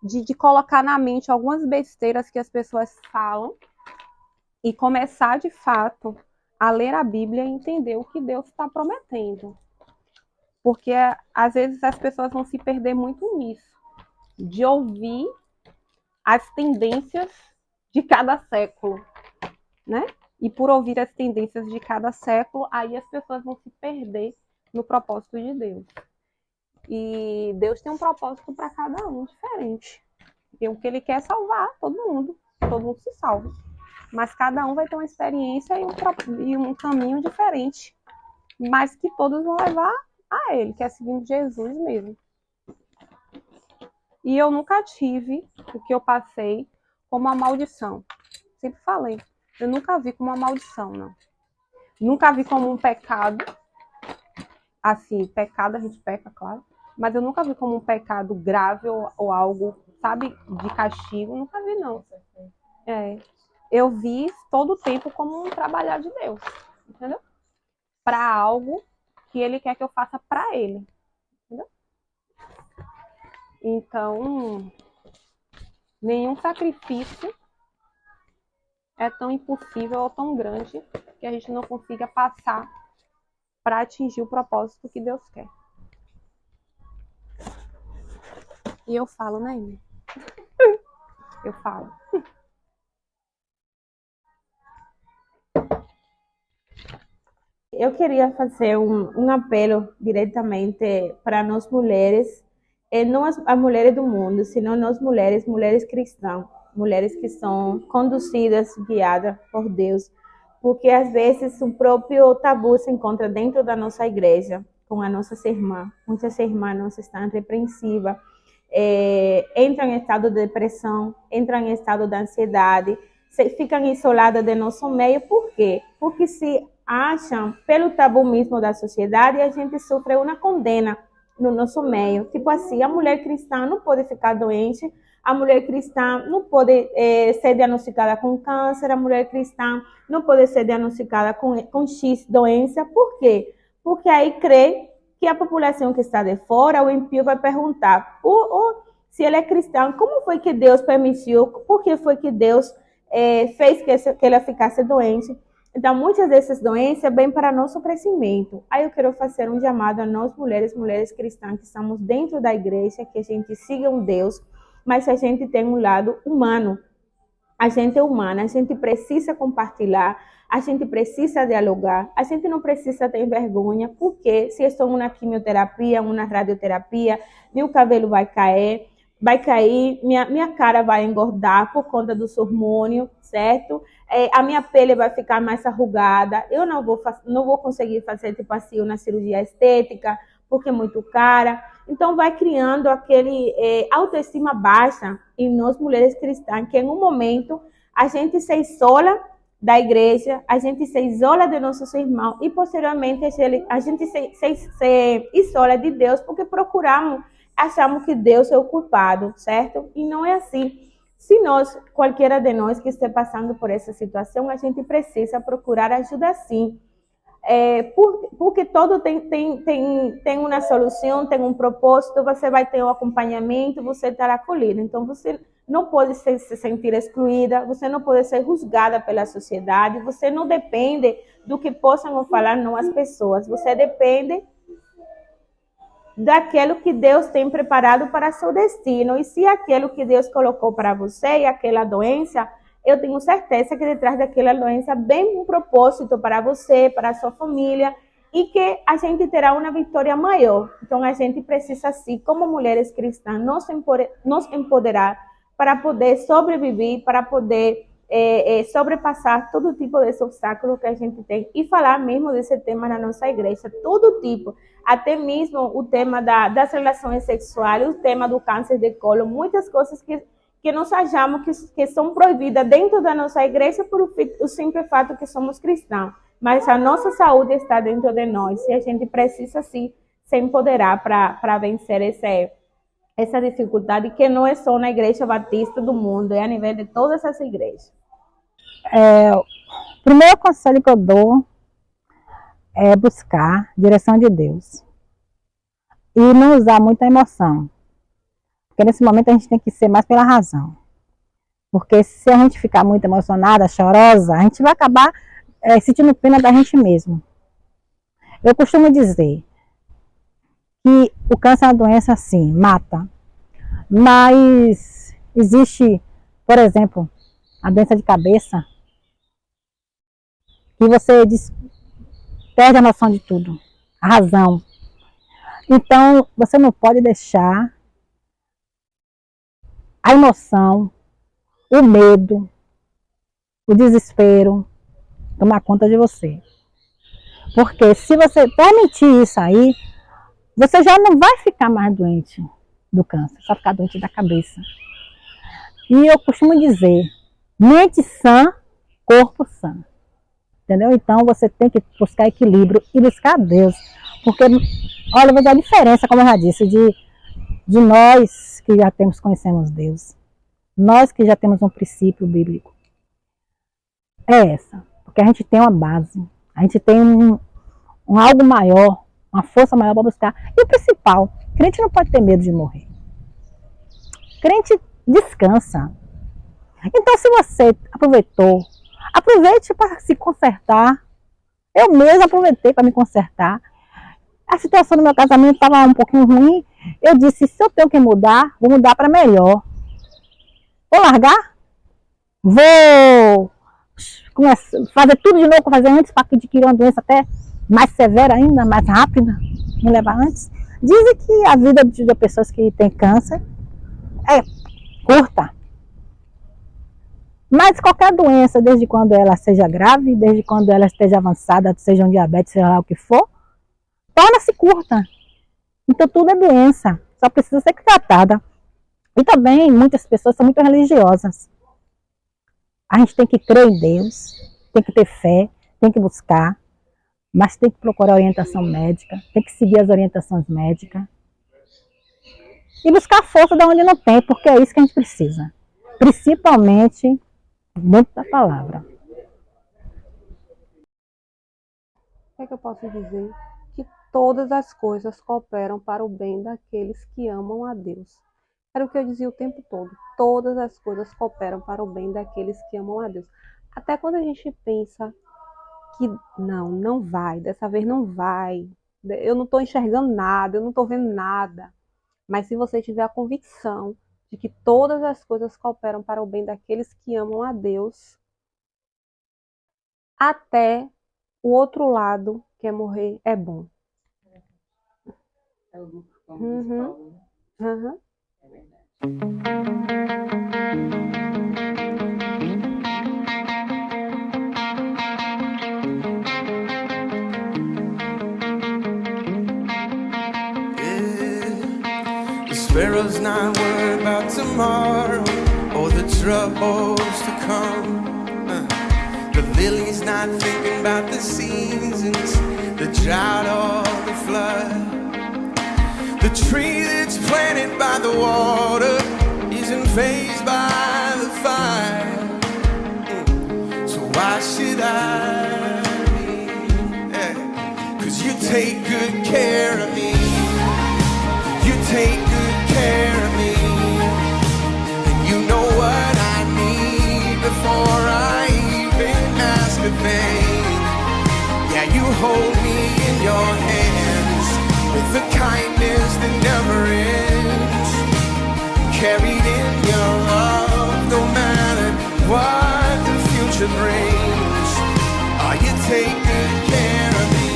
de colocar na mente algumas besteiras que as pessoas falam e começar, de fato, a ler a Bíblia e entender o que Deus está prometendo. Porque, às vezes, as pessoas vão se perder muito nisso, de ouvir as tendências de cada século, né? E por ouvir as tendências de cada século, aí as pessoas vão se perder no propósito de Deus. E Deus tem um propósito para cada um diferente. E o que Ele quer é salvar todo mundo se salve. Mas cada um vai ter uma experiência e um caminho diferente. Mas que todos vão levar a ele, que é seguindo Jesus mesmo. E eu nunca tive o que eu passei como uma maldição. Sempre falei. Eu nunca vi como uma maldição, não. Nunca vi como um pecado. Assim, pecado a gente peca, claro. Mas eu nunca vi como um pecado grave ou algo, sabe, de castigo. Nunca vi, não. Eu vi todo o tempo como um trabalhar de Deus. Entendeu? Para algo que Ele quer que eu faça para Ele. Entendeu? Então, nenhum sacrifício é tão impossível ou tão grande que a gente não consiga passar para atingir o propósito que Deus quer. E eu falo, né, Amy? Eu falo. Eu queria fazer um apelo diretamente para nós mulheres, não as mulheres do mundo, senão nós mulheres cristãs, mulheres que são conduzidas, guiadas por Deus, porque às vezes o próprio tabu se encontra dentro da nossa igreja, com as nossas irmãs. Muitas irmãs nossas estão repreensivas, entram em estado de depressão, entram em estado de ansiedade, ficam isoladas de nosso meio. Por quê? Porque se acham, pelo tabu mesmo da sociedade, a gente sofre uma condena no nosso meio. Tipo assim, a mulher cristã não pode ficar doente, a mulher cristã não pode ser diagnosticada com câncer, a mulher cristã não pode ser diagnosticada com X doença. Por quê? Porque aí crê que a população que está de fora, o impio, vai perguntar, se ele é cristão, como foi que Deus permitiu, por que foi que Deus fez que ela ficasse doente? Então, muitas dessas doenças vêm para nosso crescimento. Aí eu quero fazer um chamado a nós, mulheres cristãs, que estamos dentro da igreja, que a gente siga um Deus, mas a gente tem um lado humano. A gente é humana, a gente precisa compartilhar, a gente precisa dialogar, a gente não precisa ter vergonha, porque se eu estou em uma quimioterapia, uma radioterapia, meu cabelo vai cair, minha cara vai engordar por conta dos hormônios, certo? A minha pele vai ficar mais arrugada, eu não vou conseguir fazer, tipo assim, uma cirurgia estética, porque é muito cara. Então, vai criando aquele autoestima baixa em nós, mulheres cristãs, que em um momento a gente se isola da igreja, a gente se isola de nossos irmãos e, posteriormente, a gente se isola de Deus porque achamos que Deus é o culpado, certo? E não é assim. Se qualquer de nós que esteja passando por essa situação, a gente precisa procurar ajuda sim. Porque todo tem uma solução, tem um propósito, você vai ter um acompanhamento, você estará acolhido. Então, você não pode se sentir excluída, você não pode ser julgada pela sociedade, você não depende do que possam falar não as pessoas, você depende daquilo que Deus tem preparado para seu destino. E se aquilo que Deus colocou para você e aquela doença, eu tenho certeza que detrás daquela doença vem um propósito para você, para a sua família, e que a gente terá uma vitória maior. Então, a gente precisa, sim, como mulheres cristãs, nos empoderar para poder sobreviver, para poder sobrepassar todo tipo de obstáculos que a gente tem e falar mesmo desse tema na nossa igreja, todo tipo, até mesmo o tema das relações sexuais, o tema do câncer de colo, muitas coisas que nós achamos que são proibidas dentro da nossa igreja por o simples fato que somos cristãos. Mas a nossa saúde está dentro de nós e a gente precisa, sim, se empoderar para vencer essa dificuldade, que não é só na Igreja Batista do mundo, é a nível de todas as igrejas. O primeiro conselho que eu dou é buscar a direção de Deus e não usar muita emoção. Porque nesse momento a gente tem que ser mais pela razão. Porque se a gente ficar muito emocionada, chorosa, a gente vai acabar sentindo pena da gente mesmo. Eu costumo dizer que o câncer é uma doença, sim, mata. Mas existe, por exemplo, a doença de cabeça, que você perde a noção de tudo, a razão. Então, você não pode deixar a emoção, o medo, o desespero tomar conta de você. Porque se você permitir isso aí, você já não vai ficar mais doente do câncer, só ficar doente da cabeça. E eu costumo dizer, mente sã, corpo sã. Entendeu? Então você tem que buscar equilíbrio e buscar Deus. Porque, olha, eu vou dar a diferença, como eu já disse, de nós que já conhecemos Deus. Nós que já temos um princípio bíblico. É essa. Porque a gente tem uma base. A gente tem um algo maior, uma força maior para buscar. E o principal, crente não pode ter medo de morrer. Crente descansa. Então, se você aproveitou, aproveite para se consertar. Eu mesmo aproveitei para me consertar. A situação do meu casamento estava um pouquinho ruim. Eu disse, se eu tenho que mudar, vou mudar para melhor. Vou largar? Vou fazer tudo de novo que eu fazia antes para adquirir uma doença até mais severa ainda, mais rápida, me levar antes. Dizem que a vida de pessoas que têm câncer é curta. Mas qualquer doença, desde quando ela seja grave, desde quando ela esteja avançada, seja um diabetes, seja lá o que for, torna-se curta. Então tudo é doença, só precisa ser tratada. E também muitas pessoas são muito religiosas. A gente tem que crer em Deus, tem que ter fé, tem que buscar, mas tem que procurar orientação médica, tem que seguir as orientações médicas. E buscar força de onde não tem, porque é isso que a gente precisa. Principalmente dentro da palavra. O que é que eu posso dizer? Que todas as coisas cooperam para o bem daqueles que amam a Deus. Era o que eu dizia o tempo todo. Todas as coisas cooperam para o bem daqueles que amam a Deus. Até quando a gente pensa que não vai, dessa vez não vai. Eu não estou enxergando nada, eu não estou vendo nada. Mas se você tiver a convicção de que todas as coisas cooperam para o bem daqueles que amam a Deus, até o outro lado, que é morrer, é bom. É o Paulo, né? Uhum. É verdade. The sparrow's not worried about tomorrow or the troubles to come. The lily's not thinking about the seasons, the drought or the flood. The tree that's planted by the water isn't fazed by the fire. So why should I be? Yeah. 'Cause you take good care of me. You take good care of me. And you know what I need before I even ask a thing. Yeah, you hold me in your hands with the kindness that never ends. Carried in your love, no matter what the future brings. Oh, you take good care of me.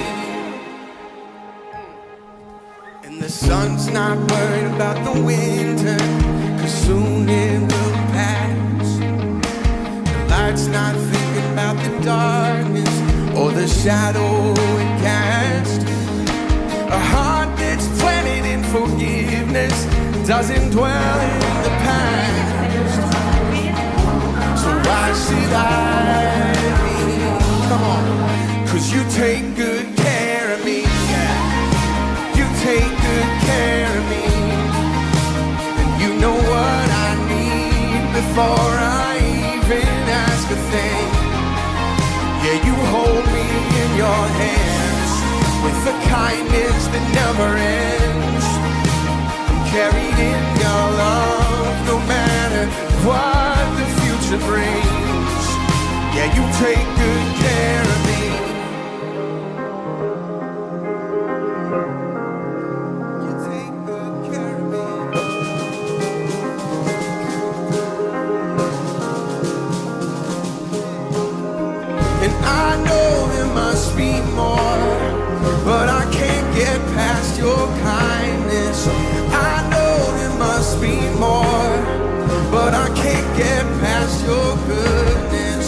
And the sun's not worried about the winter, 'cause soon it will pass. The light's not thinking about the darkness or the shadow it casts. A heart that's planted in forgiveness doesn't dwell in the past. So why should I be? Come on. 'Cause you take good care of me. Yeah. You take good care of me. And you know what I need before I even ask a thing. Yeah, you hold me in your hands with the kindness that never ends. I'm carried in your love, no matter what the future brings. Yeah, you take good care of me. You take good care of me. And I know there must be more, but I can't get past your kindness. I know there must be more, but I can't get past your goodness.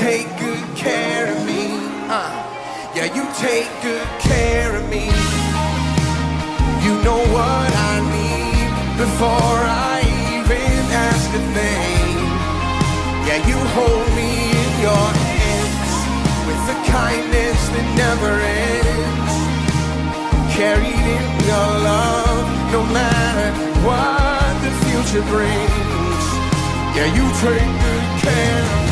take good care of me. Yeah, you take good care of me. You know what I need before I even ask a thing. Yeah, you hold me in your hands with a kindness that never ends. Carried in your love, no matter what the future brings. Yeah, you take good care of me.